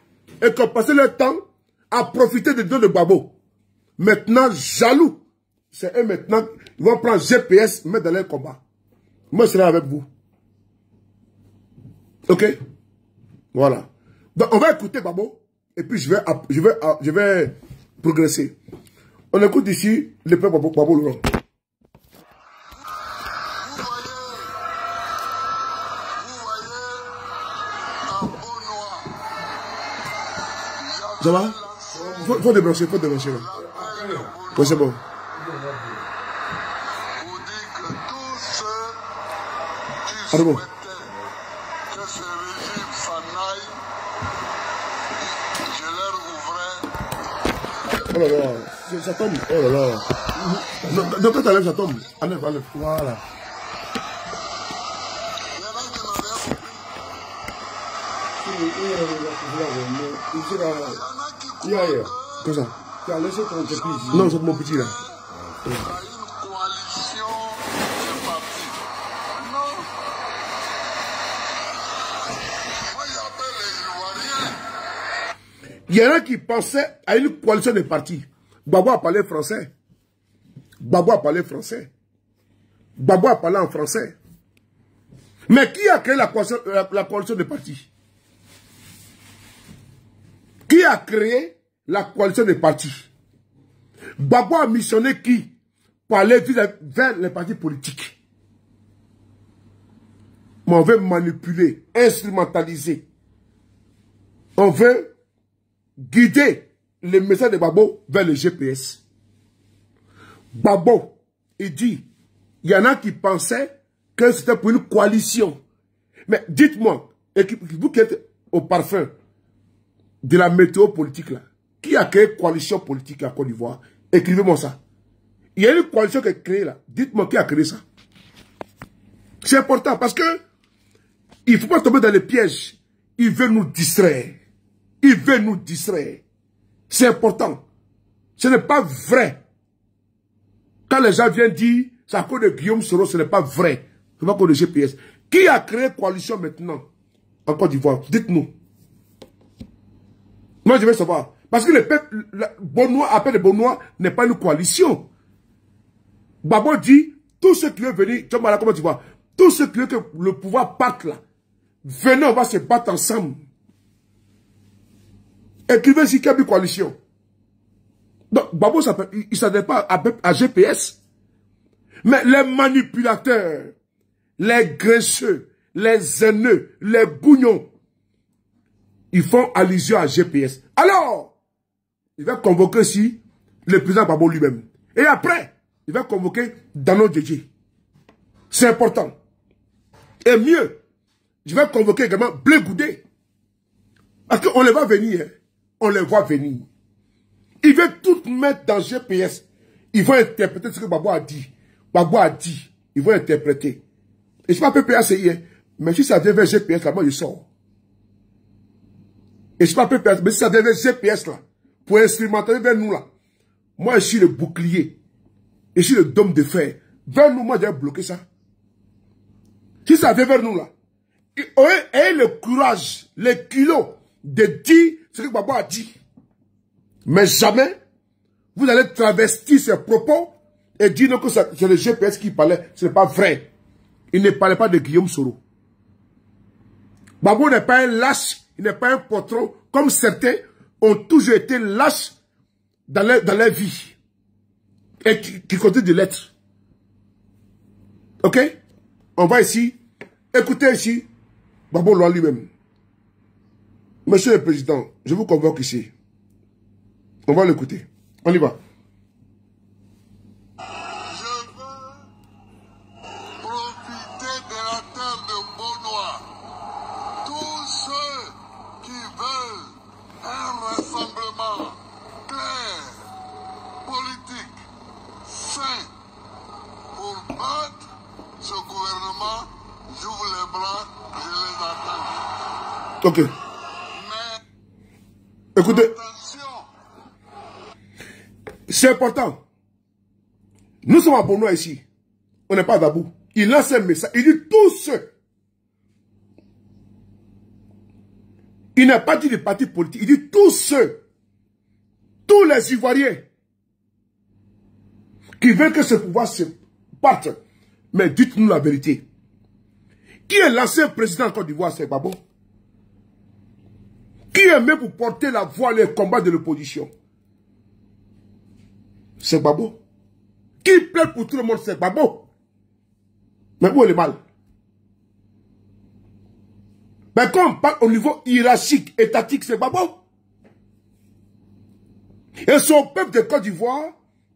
et qui ont passé leur temps à profiter des dons de Gbagbo. Maintenant, jaloux. C'est eux maintenant, ils vont prendre GPS, mettre dans leur combat. Moi, je serai avec vous. Ok? Voilà. Donc, on va écouter Gbagbo. Et puis, je vais progresser. On écoute ici le peuple Gbagbo Laurent. Ça va? Faut débrancher, faut débrancher. Oui, c'est bon. Qui souhaitait que ce régime s'en aille, je leur ouvrais. Oh là là, ça tombe. Oh là là. Donc quand tu enlèves, ça tombe. Enlève, enlève. Voilà. Il y en a qui n'ont rien compris. Il y en a qui croient que Comme ça. Tu as laissé ton entreprise. non, c'est mon petit là. il y a une coalition de partis. Non. Moi, j'appelle les Ivoiriens. Il y en a qui pensaient à une coalition de partis. Gbagbo a parlé français. Gbagbo a parlé français. Gbagbo a parlé en français. Mais qui a créé la coalition de partis? Qui a créé la coalition des partis? Gbagbo a missionné qui? Pour aller vers les partis politiques. Mais on veut manipuler, instrumentaliser. On veut guider les messages de Gbagbo vers le GPS. Gbagbo, il dit, il y en a qui pensaient que c'était pour une coalition. Mais dites-moi, vous qui êtes au parfum de la météo politique là, qui a créé coalition politique à Côte d'Ivoire? Écrivez-moi ça. Il y a une coalition qui est créée là. Dites-moi qui a créé ça. C'est important parce que il ne faut pas tomber dans les pièges. Il veut nous distraire. Il veut nous distraire. C'est important. Ce n'est pas vrai. Quand les gens viennent dire c'est à cause de Guillaume Soro, ce n'est pas vrai. Ce n'est pas à cause de GPS. Qui a créé coalition maintenant? en Côte d'Ivoire? Dites-nous. Moi, je veux savoir. Parce que le peuple, Bonnois, appel de Bonnois, n'est pas une coalition. Gbagbo dit, tous ceux qui veulent venir, comment tu vois, tous ceux qui veulent que le pouvoir parte là, venez, on va se battre ensemble. Écrivez ici qu'il y a une coalition. Donc, Gbagbo, il ne s'adresse pas à GPS. Mais les manipulateurs, les graisseux, les haineux, les bougnons, ils font allusion à GPS. Alors, il va convoquer ici le président Gbagbo lui-même. Et après, il va convoquer Dano Djedje. C'est important. Et mieux, je vais convoquer également Blé Goudé. Parce qu'on les va venir. Hein. On les voit venir. Ils veulent tout mettre dans GPS. Ils vont interpréter ce que Gbagbo a dit. Gbagbo a dit. Ils vont interpréter. Et je ne sais pas PPACI, hein, mais si ça vient vers GPS, là, moi, je sors. Et je ne sais pas PPACI, mais si ça vient vers GPS, là, pour instrumentaliser vers nous, là, moi, je suis le bouclier. Et je suis le dôme de fer. Vers nous, moi, j'ai bloqué ça. Si ça vient vers nous, là, ayez le courage, les kilos, de dire ce que Gbagbo a dit. Mais jamais, vous allez travestir ses propos et dire non, que c'est le GPS qui parlait. Ce n'est pas vrai. Il ne parlait pas de Guillaume Soro. Gbagbo n'est pas un lâche, il n'est pas un patron, comme certains ont toujours été lâches dans leur vie. Et qui continuent de l'être. Ok? On va ici, écoutez ici, Gbagbo Loi lui-même. Monsieur le Président, je vous convoque ici. On va l'écouter. On y va. Ok. Écoutez. C'est important. Nous sommes à Bonnois ici. On n'est pas à Dabou. Il lance un message. Il dit tous ceux. Il n'a pas dit des partis politiques. Il dit tous ceux. Tous les Ivoiriens. Qui veulent que ce pouvoir se parte. Mais dites-nous la vérité. Qui est l'ancien président de Côte d'Ivoire? C'est Gbagbo. Qui est même pour porter la voix et les combats de l'opposition? C'est Gbagbo. Qui plaît pour tout le monde? C'est Gbagbo. Mais où est le mal? Mais quand on parle au niveau hiérarchique, étatique, c'est Gbagbo. Et son peuple de Côte d'Ivoire,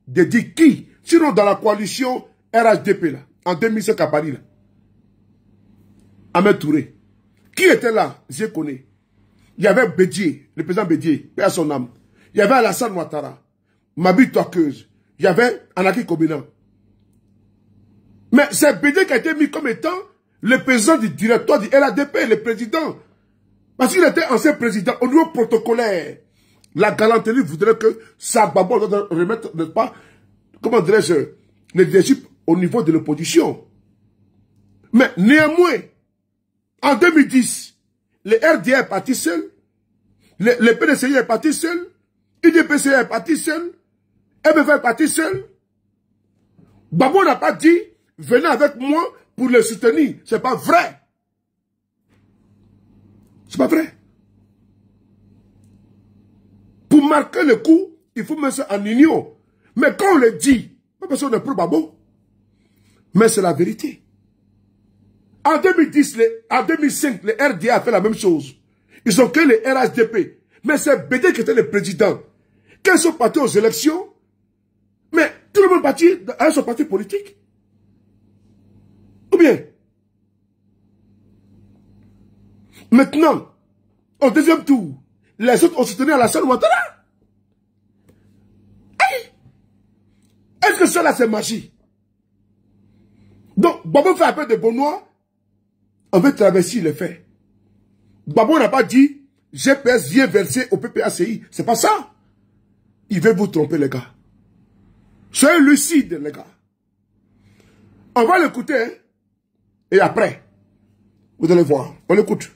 de dire qui? Sinon dans la coalition RHDP là, en 2005 à Paris là. Ahmed Touré. Qui était là? Je connais. Il y avait Bédié, le président Bédié, paix à son âme. Il y avait Alassane Ouattara, Mabi Touakeuse. Il y avait Anaki Kobinan. Mais c'est Bédié qui a été mis comme étant le président du directoire du RHDP, le président. Parce qu'il était ancien président. Au niveau protocolaire, la galanterie voudrait que ça Gbagbo doit remettre, n'est-ce pas, comment dirais-je, le leadership au niveau de l'opposition. Mais néanmoins, en 2010, le RDA est parti seul, le PDCI est parti seul, UDPCI est parti seul, MFA est parti seul. Gbagbo n'a pas dit, venez avec moi pour le soutenir. C'est pas vrai. C'est pas vrai. Pour marquer le coup, il faut mettre ça en union. Mais quand on le dit, pas parce qu'on est pour Gbagbo. Mais c'est la vérité. En 2010, en 2005, le RDA a fait la même chose. Ils ont créé le RHDP. Mais c'est Bédié qui était le président. Quand ils sont partis aux élections, mais tout le monde parti à son parti politique. Ou bien, maintenant, au deuxième tour, les autres ont soutenu Alassane Ouattara. Hey! Est-ce que cela c'est magie? Donc, Gbagbo fait appel de Bonnois. On veut traverser les faits. Gbagbo n'a pas dit GPS vient verser au PPACI. C'est pas ça. Il veut vous tromper, les gars. Soyez lucides, les gars. On va l'écouter. Hein? Et après, vous allez voir. On l'écoute.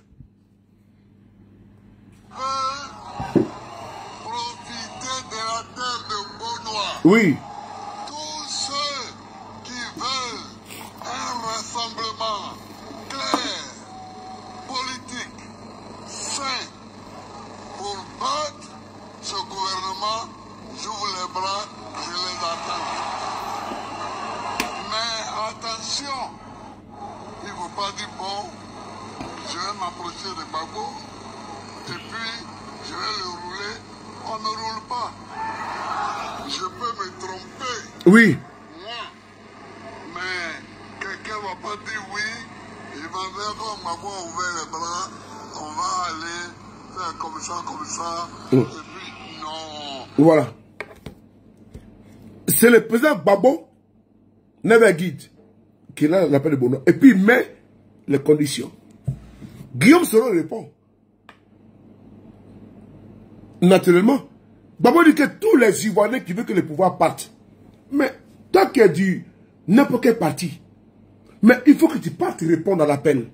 Oui. Tous ceux qui veulent un rassemblement clair, politique, sain, pour battre ce gouvernement, j'ouvre les bras, je les attends. Mais attention, il ne faut pas dire bon, je vais m'approcher de Gbagbo et puis je vais le rouler. On ne roule pas. Je peux me tromper. Oui. Moi. Mais quelqu'un ne va pas dire oui. Il va dire comme Gbagbo a ouvert les bras. On va aller faire comme ça. Et puis, non. Voilà. C'est le président Gbagbo, Never Guide, qui a l'appel de Bono. Et puis il met les conditions. Guillaume Soro répond. Naturellement, Gbagbo dit que tous les Ivoiriens qui veulent que le pouvoir parte. Mais toi qui as dit n'importe quel parti, mais il faut que tu partes répondre à l'appel.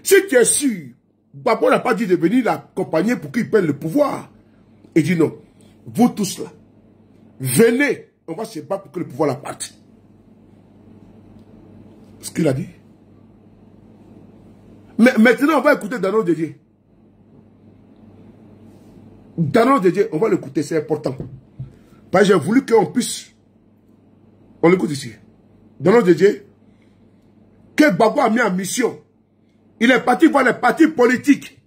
Si tu es sûr, Gbagbo n'a pas dit de venir l'accompagner pour qu'il prenne le pouvoir. Il dit non, vous tous là, venez, on va se battre pour que le pouvoir la parte. Ce qu'il a dit. Mais maintenant, on va écouter Dano Dédé. Dano Dédé, on va l'écouter, c'est important. Parce que j'ai voulu qu'on puisse... On l'écoute ici. Dano Dédé, que Gbagbo a mis en mission. Il est parti voir les partis politiques.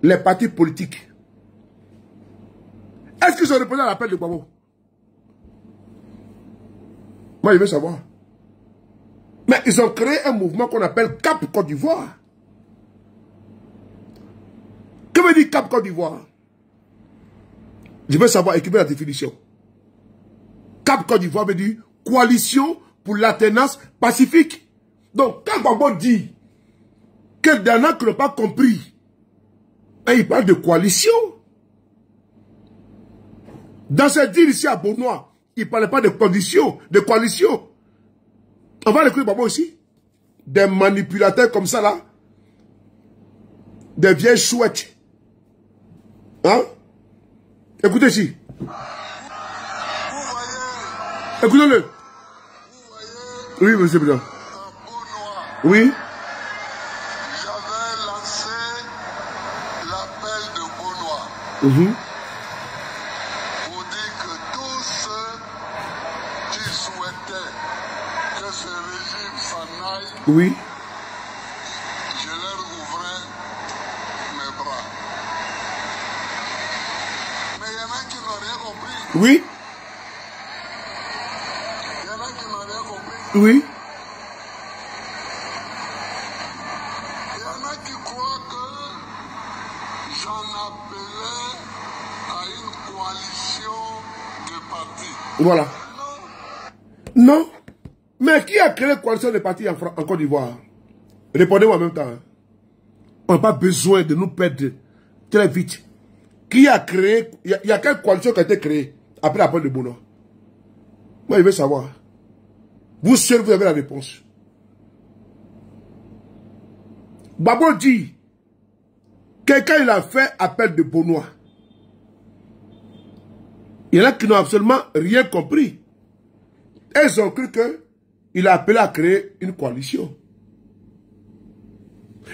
Les partis politiques. Est-ce qu'ils ont répondu à l'appel de Gbagbo? Moi, je veux savoir. Mais ils ont créé un mouvement qu'on appelle Cap Côte d'Ivoire. Que veut dire Cap Côte d'Ivoire? Je veux savoir, équiper la définition. Cap Côte d'Ivoire veut dire coalition pour l'alternance pacifique. Donc, quand Gbagbo dit que Dana qui n'a pas compris, et il parle de coalition. Dans ce dire ici à Bonois, il ne parlait pas de conditions, de coalition. On va l'écouter Gbagbo aussi. Des manipulateurs comme ça là. Des vieilles chouettes. Hein? Écoutez ici. Vous voyez, Écoutez-le. Oui, monsieur le président. Bonois, Oui. j'avais lancé l'appel de Bonois. Mhm. Pour dire que tous ceux qui souhaitaient que ce régime s'en aille, Oui. je leur ouvrais mes bras. Mais il y en a qui n'ont rien compris. Oui. Il y en a qui n'ont rien compris. Oui. Il y en a qui croient que j'en appelais à une coalition de partis. Voilà. Non. Non. Mais qui a créé la coalition des partis en Côte d'Ivoire? Répondez-moi en même temps. Hein. On n'a pas besoin de nous perdre très vite. Qui a créé? Il y a quelle coalition qui a été créée après l'appel de Bono? Moi, je veux savoir. Vous seuls, vous avez la réponse. Gbagbo dit, quelqu'un il a fait appel de Bonois. Il y en a qui n'ont absolument rien compris. Et ils ont cru qu'il a appelé à créer une coalition.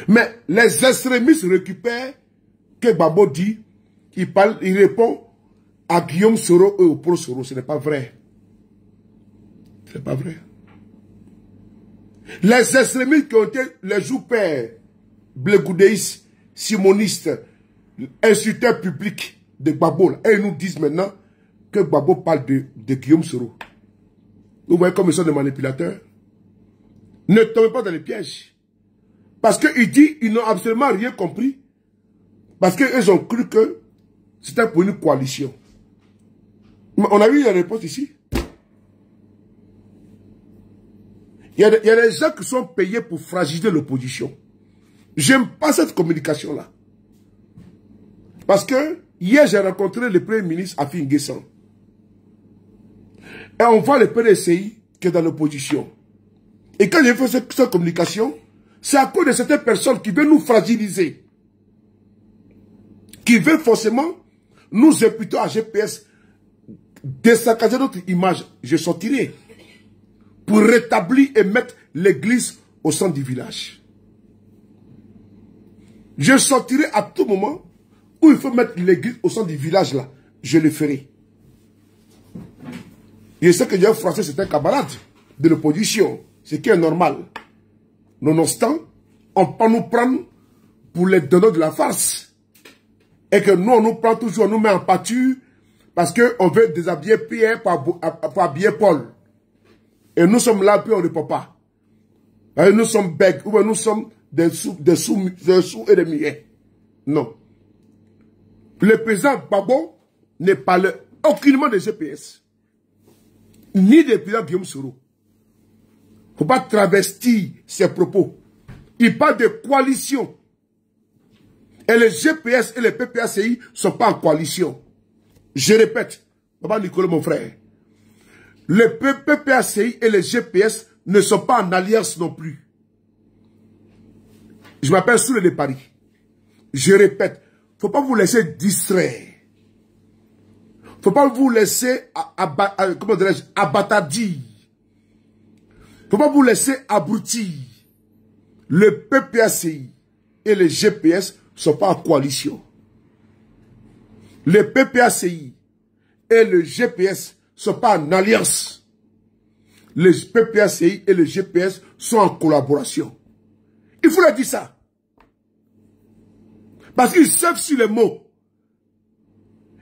Mais les extrémistes récupèrent que Gbagbo dit, il répond à Guillaume Soro et au Pro Soro. Ce n'est pas vrai. Ce n'est pas vrai. Les extrémistes qui ont été les joupères, blégoudéistes, simonistes, insulteurs publics de Gbagbo, et ils nous disent maintenant que Gbagbo parle de Guillaume Soro. Vous voyez comme ils sont des manipulateurs. Ne tombez pas dans les pièges. Parce qu'il dit, ils n'ont absolument rien compris. Parce qu'ils ont cru que c'était pour une coalition. On a vu la réponse ici. Il y a des gens qui sont payés pour fragiliser l'opposition. J'aime pas cette communication-là. Parce que hier, j'ai rencontré le Premier ministre Afi N'Guessan. Et on voit le PDCI qui est dans l'opposition. Et quand j'ai fait cette communication, c'est à cause de certaines personnes qui veulent nous fragiliser. Qui veulent forcément nous imputer à GPS désaccager notre image, je sortirai pour rétablir et mettre l'église au centre du village. Je sortirai à tout moment où il faut mettre l'église au centre du village là. Je le ferai. Je sais que Dieu français c'est un camarade de l'opposition, ce qui est normal. Nonobstant, on peut nous prendre pour les donneurs de la farce. Et que nous, on nous prend toujours, on nous met en pâture parce qu'on veut déshabiller Pierre pour habiller Paul. Et nous sommes là, puis on ne répond pas. Et nous sommes bègues, ou nous sommes des sous et des millets. Non. Le président Gbagbo ne parle aucunement de GPS. Ni du président Guillaume Soro. Il ne faut pas travestir ses propos. Il parle de coalition. Et les GPS et les PPACI ne sont pas en coalition. Je répète, Papa Nicolas, mon frère. Les PPACI et les GPS ne sont pas en alliance non plus. Je m'appelle Soule de Paris. Je répète, il ne faut pas vous laisser distraire. Il ne faut pas vous laisser abattardir. Il ne faut pas vous laisser abrutir. Le PPACI et les GPS ne sont pas en coalition. Le PPACI et le GPS ne sont pas en alliance. Les PPACI et le GPS sont en collaboration. Il faut leur dire ça. Parce qu'ils savent sur les mots.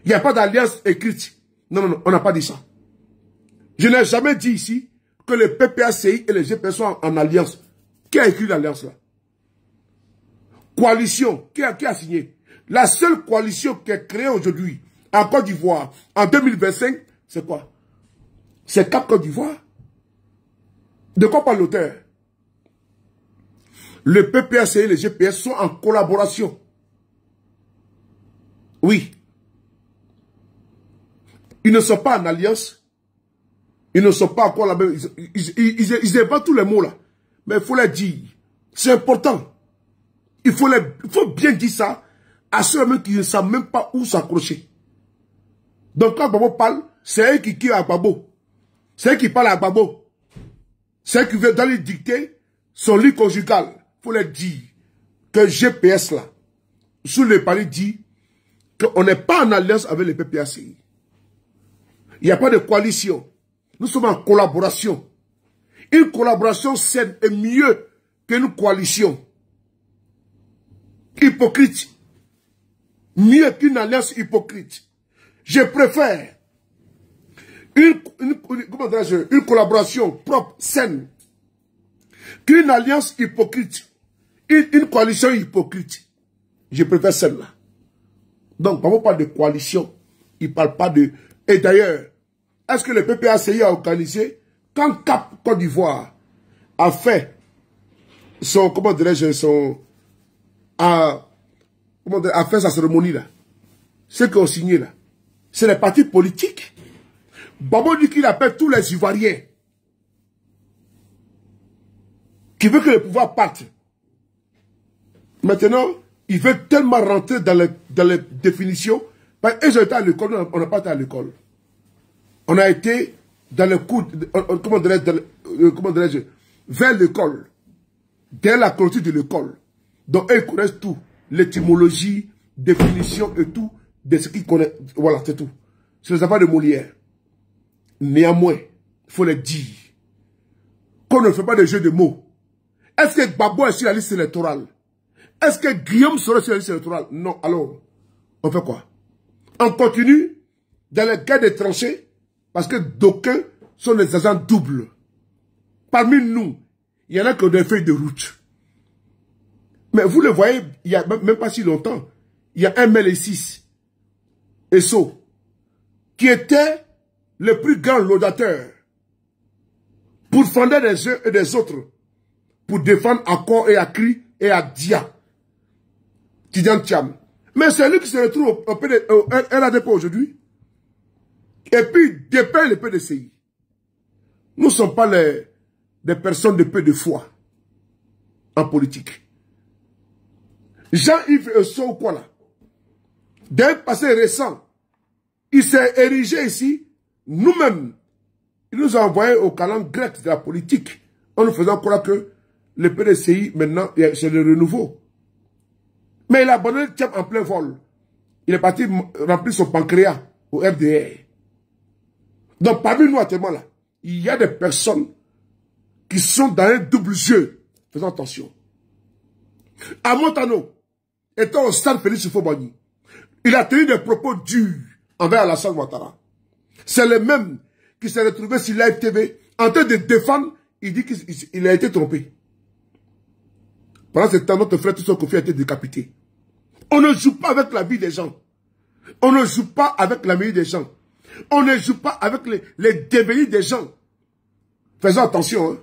Il n'y a pas d'alliance écrite. Non, non, non, on n'a pas dit ça. Je n'ai jamais dit ici que les PPACI et les GPS sont en alliance. Qui a écrit l'alliance là? Coalition. Qui a signé? La seule coalition qui est créée aujourd'hui en Côte d'Ivoire en 2025, c'est quoi? C'est Cap Côte d'Ivoire. De quoi parle l'auteur? Le PPACI et les GPS sont en collaboration. Oui. Ils ne sont pas en alliance. Ils ne sont pas encore la même. Ils inventent tous les mots là. Mais il faut les dire. C'est important. Il faut bien dire ça à ceux qui ne savent même pas où s'accrocher. Donc quand Gbagbo parle, c'est eux qui tirent à Gbagbo. C'est eux qui parlent à Gbagbo. C'est eux qui veulent d'aller dicter son lit conjugal. Il faut leur dire que GPS là, sous le palais dit qu'on n'est pas en alliance avec les PPACI. Il n'y a pas de coalition. Nous sommes en collaboration. Une collaboration saine est mieux qu'une coalition hypocrite. Mieux qu'une alliance hypocrite. Je préfère une collaboration propre, saine, qu'une alliance hypocrite. Une coalition hypocrite. Je préfère celle-là. Donc, quand on parle de coalition, il ne parle pas de... Et d'ailleurs, est-ce que le PPACI a organisé, quand Cap Côte d'Ivoire a fait son, comment dirais-je, a fait sa cérémonie là, ce qu'on signé là, c'est les partis politiques. Gbagbo dit qu'il appelle tous les Ivoiriens qui veut que le pouvoir parte. Maintenant, il veut tellement rentrer dans les définitions. Parce qu'ils ont été à l'école, on n'a pas été à l'école. On a été dans le cours, comment dirais-je, vers l'école, dès la clôture de l'école. Donc, ils connaissent tout. L'étymologie, définition et tout, de ce qu'ils connaissent. Voilà, c'est tout. C'est les affaires de Molière. Néanmoins, il faut le dire, qu'on ne fait pas de jeu de mots. Est-ce que Gbagbo est sur la liste électorale? Est-ce que Guillaume sera sur la liste électorale? Non. Alors, on fait quoi? On continue dans les guerres des tranchées parce que d'aucuns sont des agents doubles. Parmi nous, il y en a qui ont des feuilles de route. Mais vous le voyez, il n'y a même pas si longtemps, il y a un ML6, Esso, qui était le plus grand laudateur pour fonder des uns et des autres, pour défendre à corps et à cri et à dia. Tidiane Thiam. Mais c'est lui qui se retrouve au RADP aujourd'hui. Et puis, dépeint le PDCI. Nous ne sommes pas des personnes de peu de foi en politique. Jean-Yves Esso, quoi là? D'un passé récent, il s'est érigé ici nous-mêmes, il nous a envoyé au calendes grec de la politique en nous faisant croire que le PDCI, maintenant, c'est le renouveau. Mais il a abandonné le Tchèp en plein vol. Il est parti remplir son pancréas au RDR. Donc, parmi nous actuellement là, il y a des personnes qui sont dans un double jeu. Faisons attention. À Montano, étant au stade Félix Houphouët-Boigny, il a tenu des propos durs envers Alassane Ouattara. C'est le même qui s'est retrouvé sur Live TV en train de défendre, il dit qu'il a été trompé. Pendant ce temps, notre frère Tissot Kofi a été décapité. On ne joue pas avec la vie des gens. On ne joue pas avec la vie des gens. On ne joue pas avec les devenirs des gens. Faisons attention. Hein.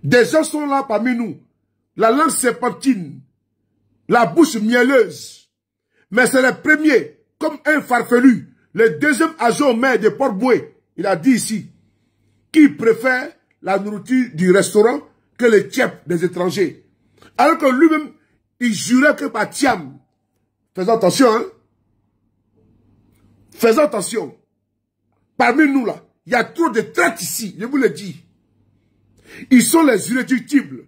Des gens sont là parmi nous. La langue serpentine. La bouche mielleuse. Mais c'est le premier, comme un farfelu. Le deuxième agent au maire de Port-Boué, il a dit ici, qu'il préfère la nourriture du restaurant que les tchèps des étrangers. Alors que lui-même, il jurait que par Thiam. Faisons attention, hein. Faisons attention. Parmi nous, là, il y a trop de traites ici, je vous le dis. Ils sont les irréductibles.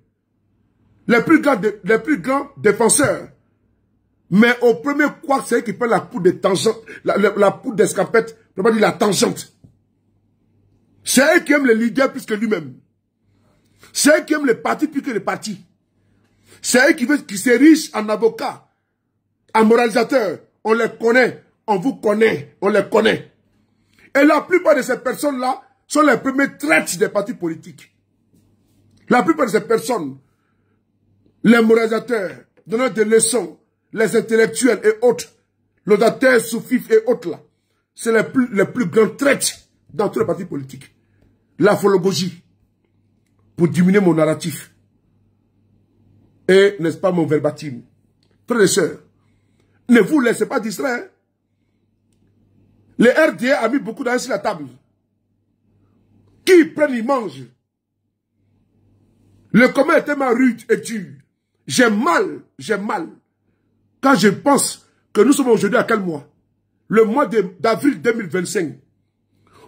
Les plus grands défenseurs. Mais au premier quoi, c'est eux qui prennent la poudre de tangente, la poudre d'escampette, on va dire la tangente. C'est eux qui aiment les leaders plus que lui-même. C'est eux qui aiment les partis plus que les partis. C'est eux qui s'érigent en avocats, en moralisateurs. On les connaît, on vous connaît, on les connaît. Et la plupart de ces personnes-là sont les premiers traites des partis politiques. La plupart de ces personnes, les moralisateurs, donnant des leçons, les intellectuels et autres, l'audateur, soufif et autres là, c'est les plus grands traites dans tous les partis politiques. La phologogie, pour diminuer mon narratif. Et, n'est-ce pas, mon verbatim. Frères et sœurs, ne vous laissez pas distraire. Le RDA a mis beaucoup d'argent sur la table. Qui ils prennent, ils mangent. Le commun est tellement rude et dur. J'ai mal. Quand je pense que nous sommes aujourd'hui à quel mois? Le mois d'avril 2025.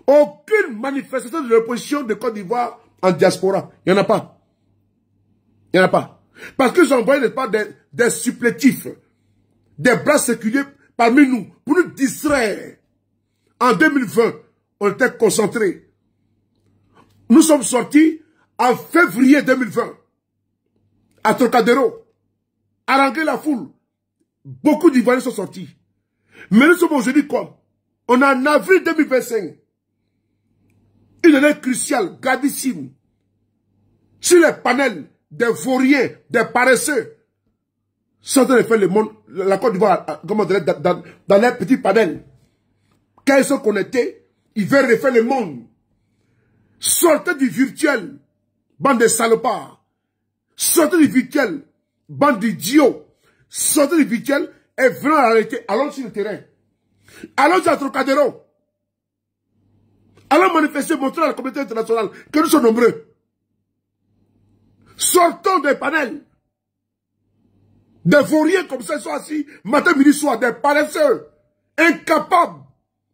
Aucune manifestation de l'opposition de Côte d'Ivoire en diaspora. Il n'y en a pas. Il n'y en a pas. Parce que j'envoie des supplétifs, des bras séculiers parmi nous, pour nous distraire. En 2020, on était concentrés. Nous sommes sortis en février 2020, à Trocadéro, haranguer la foule. Beaucoup d'Ivoiriens sont sortis. Mais nous sommes aujourd'hui quoi? On est en avril 2025. Une année cruciale, gravissime. Sur les panels des vauriens, des paresseux, sont en train de faire le monde, la Côte d'Ivoire, comment dire, dans les petits panels. Quand ils sont connectés, ils veulent refaire le monde. Sortez du virtuel, bande de salopards. Sortez du virtuel, bande d'idiots. Sortez du virtuel et venez à la réalité. Allons sur le terrain. Allons à Trocadéro. Allons manifester, montrer à la communauté internationale que nous sommes nombreux. Sortons des panels. Des vauriens comme ça, ils sont assis, matin, midi, soir, des paresseux, incapables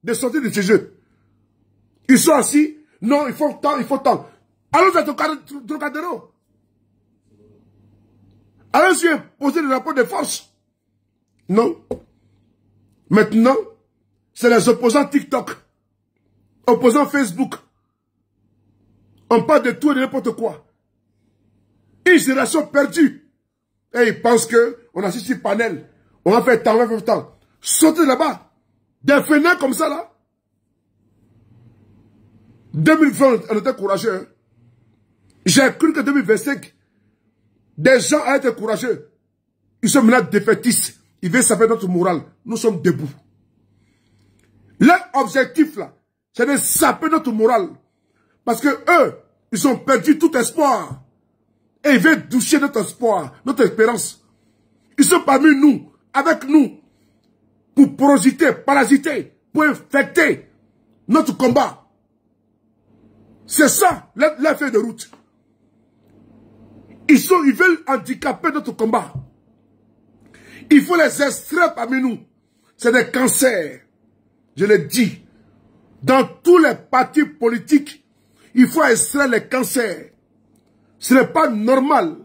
de sortir de ce jeu. Ils sont assis, non, il faut tant, il faut tant. Allons à Trocadéro. Allons y poser le rapport de force. Non. Maintenant, c'est les opposants TikTok, opposants Facebook. On parle de tout et de n'importe quoi. Une génération perdue. Et ils pensent qu'on a 6 panels. On va faire tant, on va faire tant. Sortez là-bas. Des fenêtres comme ça, là. 2020, on était courageux. Hein? J'ai cru que 2025, des gens ont été courageux. Ils sont maintenant défaitistes. Ils veulent saper notre morale. Nous sommes debout. Leur objectif, là, c'est de saper notre morale. Parce que eux, ils ont perdu tout espoir. Et ils veulent doucher notre espoir, notre espérance. Ils sont parmi nous, avec nous, pour parasiter, pour infecter notre combat. C'est ça, l'effet de route. Ils veulent handicaper notre combat. Il faut les extraire parmi nous. C'est des cancers. je l'ai dit, dans tous les partis politiques, il faut extraire les cancers. Ce n'est pas normal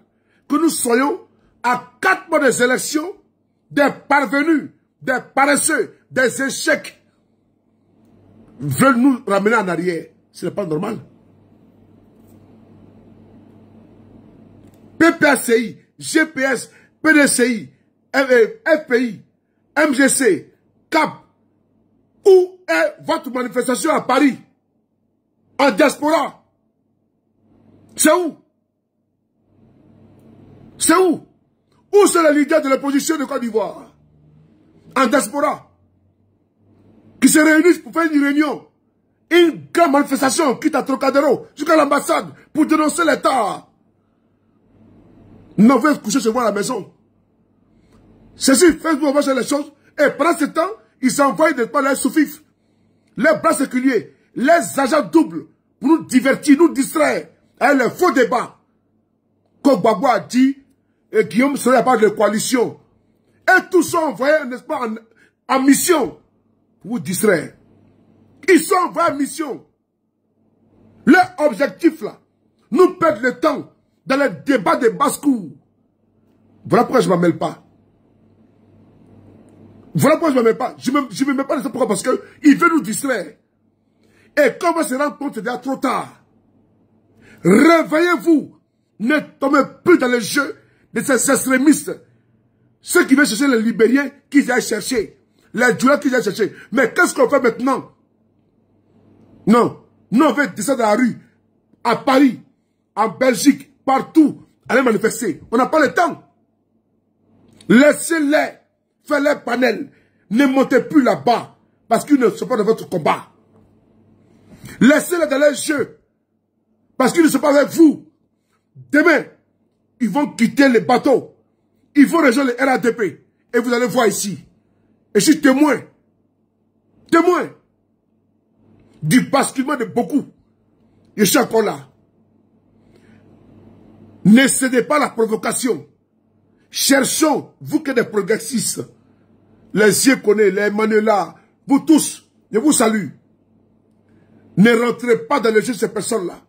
que nous soyons à 4 mois des élections, des parvenus, des paresseux, des échecs, veulent nous ramener en arrière. Ce n'est pas normal. PPACI, GPS, PDCI, FPI, MGC, CAP, où est votre manifestation à Paris? En diaspora? C'est où? C'est où? Où sont les leaders de l'opposition de Côte d'Ivoire? En diaspora. Qui se réunissent pour faire une réunion. Une grande manifestation, quitte à Trocadéro, jusqu'à l'ambassade, pour dénoncer l'État. Non, vous coucher chez vous à la maison. Ceci, Facebook va faire les choses, et pendant ce temps, ils s'envoient les sous-fifs, les bras séculiers, les agents doubles, pour nous divertir, nous distraire, avec les faux débats. Comme Gbagbo a dit, et Guillaume serait pas de coalition. Et tous sont envoyés, n'est-ce pas, en mission, pour vous distraire. Ils sont envoyés en mission. Leur objectif, là, nous perdre le temps dans les débats de basse-cour. Voilà pourquoi je ne m'en mêle pas. Voilà pourquoi je ne m'en mêle pas. Je ne me mets pas de ça pourquoi, parce qu'ils veulent nous distraire. Et comme on se rend compte, c'est déjà trop tard. Réveillez-vous. Ne tombez plus dans le jeu de ces extrémistes. Ceux qui veulent chercher les Libériens, qu'ils aillent chercher. Les Djoula qu'ils aillent chercher. Mais qu'est-ce qu'on fait maintenant? Non. Nous, on veut descendre dans la rue. À Paris, en Belgique, partout, aller manifester. On n'a pas le temps. Laissez-les faire les panels. Ne montez plus là-bas. Parce qu'ils ne sont pas dans votre combat. Laissez-les dans les jeux. Parce qu'ils ne sont pas avec vous. Demain, ils vont quitter les bateaux. Ils vont rejoindre le RADP. Et vous allez voir ici. Et je suis témoin. Témoin. Du basculement de beaucoup. Je suis encore là. Ne cédez pas à la provocation. Cherchons, vous que des progressistes, les Yékonais, les Manuela, vous tous, je vous salue. Ne rentrez pas dans le jeu de ces personnes-là.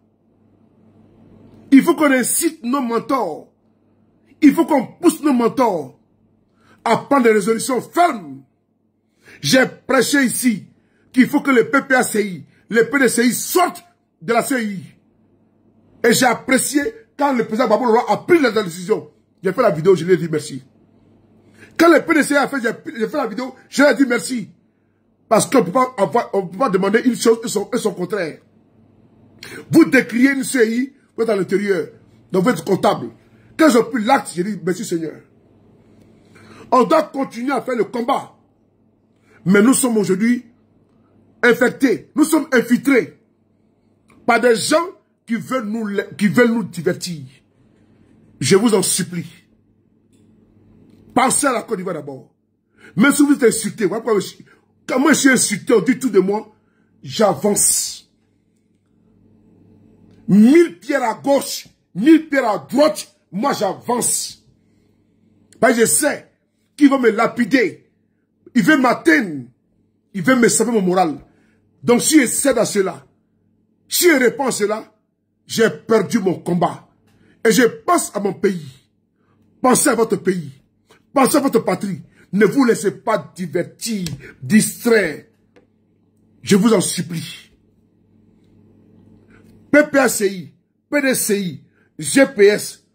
Il faut qu'on incite nos mentors. Il faut qu'on pousse nos mentors à prendre des résolutions fermes. J'ai prêché ici qu'il faut que le PPACI, le PDCI sortent de la CI. Et j'ai apprécié quand le président Gbagbo Leroy a pris la décision. J'ai fait la vidéo, je lui ai dit merci. Quand le PDCI a fait, j'ai fait la vidéo, je lui ai dit merci. Parce qu'on ne peut pas demander une chose et son contraire. Vous décriez une CI, vous êtes à l'intérieur, donc vous êtes comptable. Quand j'ai pris l'acte, j'ai dit merci Seigneur. On doit continuer à faire le combat. Mais nous sommes aujourd'hui infectés, nous sommes infiltrés par des gens qui veulent nous divertir. Je vous en supplie. Pensez à la Côte d'Ivoire d'abord. Même si vous êtes insulté, quand moi je suis insulté, on dit tout de moi, j'avance. 1000 pierres à gauche, 1000 pierres à droite, moi j'avance. Parce que je sais qu'ils vont me lapider. Ils veulent m'atteindre. Ils veulent me sauver mon moral. Donc si je cède à cela, si je réponds à cela, j'ai perdu mon combat. Et je pense à mon pays. Pensez à votre pays. Pensez à votre patrie. Ne vous laissez pas divertir, distraire. Je vous en supplie. PPACI, PDCI, GPS,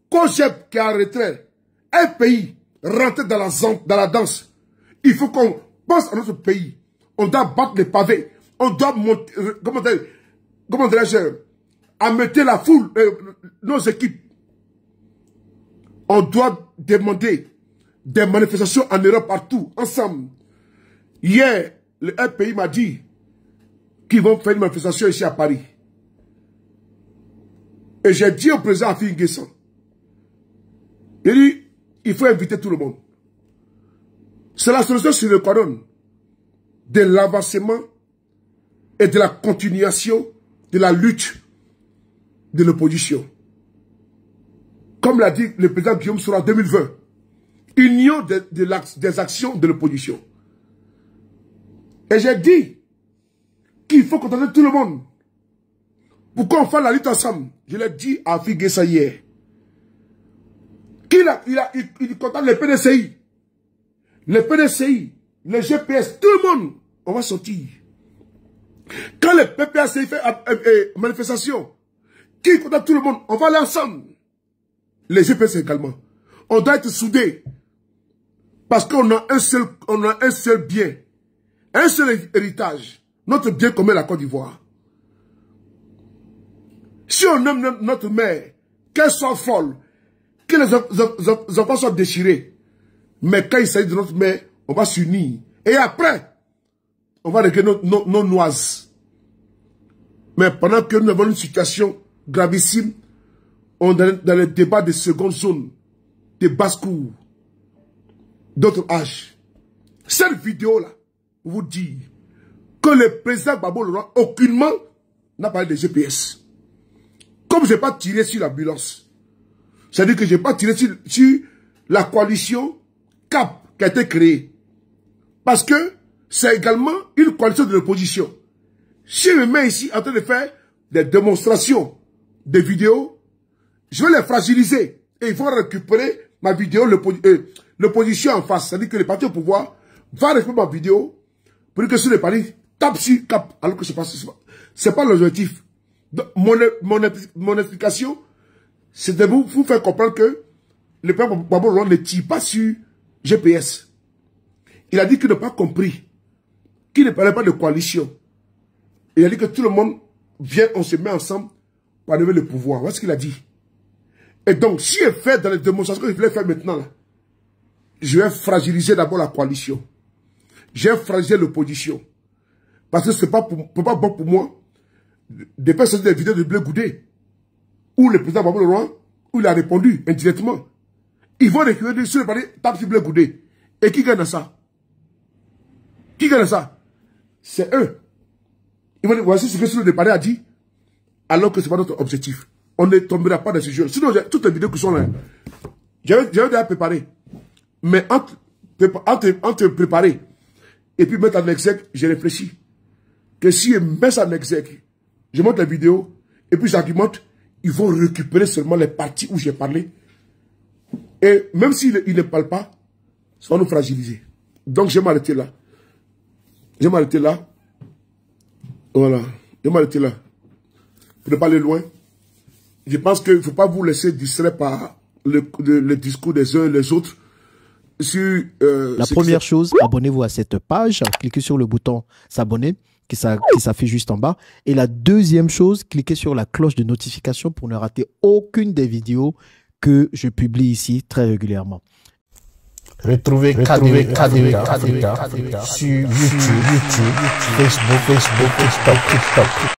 COGEP qui est en retrait, un pays rentré dans la danse. Il faut qu'on pense à notre pays. On doit battre les pavés. On doit monter, comment dirais-je, amener la foule, nos équipes. On doit demander des manifestations en Europe partout, ensemble. Hier, un pays m'a dit qu'ils vont faire une manifestation ici à Paris. Et j'ai dit au président Affi N'Guessan, il dit, il faut inviter tout le monde. C'est la solution sur le cordon de l'avancement et de la continuation de la lutte de l'opposition. Comme l'a dit le président Guillaume Soro en 2020, union des actions de l'opposition. Et j'ai dit qu'il faut contenter tout le monde. Pourquoi on fait la lutte ensemble? Je l'ai dit à Figuessa hier. Il contente les PDCI. Les PDCI, les GPS, tout le monde, on va sortir. Quand le PPACI fait manifestation, qui contacte tout le monde, on va aller ensemble. Les GPS également. On doit être soudés. Parce qu'on a un seul bien. Un seul héritage. Notre bien commun, la Côte d'Ivoire. Si on aime notre mère, qu'elle soit folle, que les enfants soient déchirés, mais quand il s'agit de notre mère, on va s'unir. Et après, on va régler nos noises. Mais pendant que nous avons une situation gravissime, on est dans les débats de seconde zone, de basse-cour, d'autres âges. Cette vidéo-là, vous dit que le président Gbagbo Laurent, aucunement, n'a parlé de GPS. Comme je n'ai pas tiré sur l'ambulance, c'est-à-dire que je n'ai pas tiré sur la coalition CAP qui a été créée. Parce que c'est également une coalition de l'opposition. Si je me mets ici en train de faire des démonstrations, des vidéos, je vais les fragiliser. Et ils vont récupérer ma vidéo, l'opposition en face. C'est-à-dire que le parti au pouvoir va récupérer ma vidéo pour que sur les paris tape sur CAP. Alors que c'est pas l'objectif. Mon explication, c'est de vous faire comprendre que le père Gbagbo Laurent ne tire pas sur GPS. Il a dit qu'il n'a pas compris, qu'il ne parlait pas de coalition. Il a dit que tout le monde vient, on se met ensemble pour enlever le pouvoir. Voilà ce qu'il a dit. Et donc, si il fait dans les démonstrations que je voulais faire maintenant, là, je vais fragiliser d'abord la coalition. Je vais fragiliser l'opposition. Parce que ce n'est pas bon pour moi de faire des vidéos de Blé Goudé où le président Gbagbo Laurent, où il a répondu indirectement. Ils vont récupérer sur le palais, tape sur Blé Goudé. Et qui gagne ça? Qui gagne ça? C'est eux. Ils vont dire, voici ce que le palais a dit, alors que ce n'est pas notre objectif. On ne tombera pas dans ce jeu. Sinon, toutes les vidéos qui sont là, j'avais déjà préparé. Mais entre préparer et puis mettre en exergue, j'ai réfléchi que si je mets ça en exergue, je monte la vidéo et puis j'argumente, ils vont récupérer seulement les parties où j'ai parlé. Et même s'ils ne parlent pas, ça va nous fragiliser. Donc je vais m'arrêter là. Je vais m'arrêter là. Voilà. Je vais m'arrêter là. Pour ne pas aller loin. Je pense qu'il ne faut pas vous laisser distraire par le discours des uns et des autres. La première chose, abonnez-vous à cette page. Cliquez sur le bouton s'abonner qui s'affiche juste en bas. Et la deuxième chose, cliquez sur la cloche de notification pour ne rater aucune des vidéos que je publie ici très régulièrement. Retrouvez KDV Africa sur YouTube, Facebook, TikTok.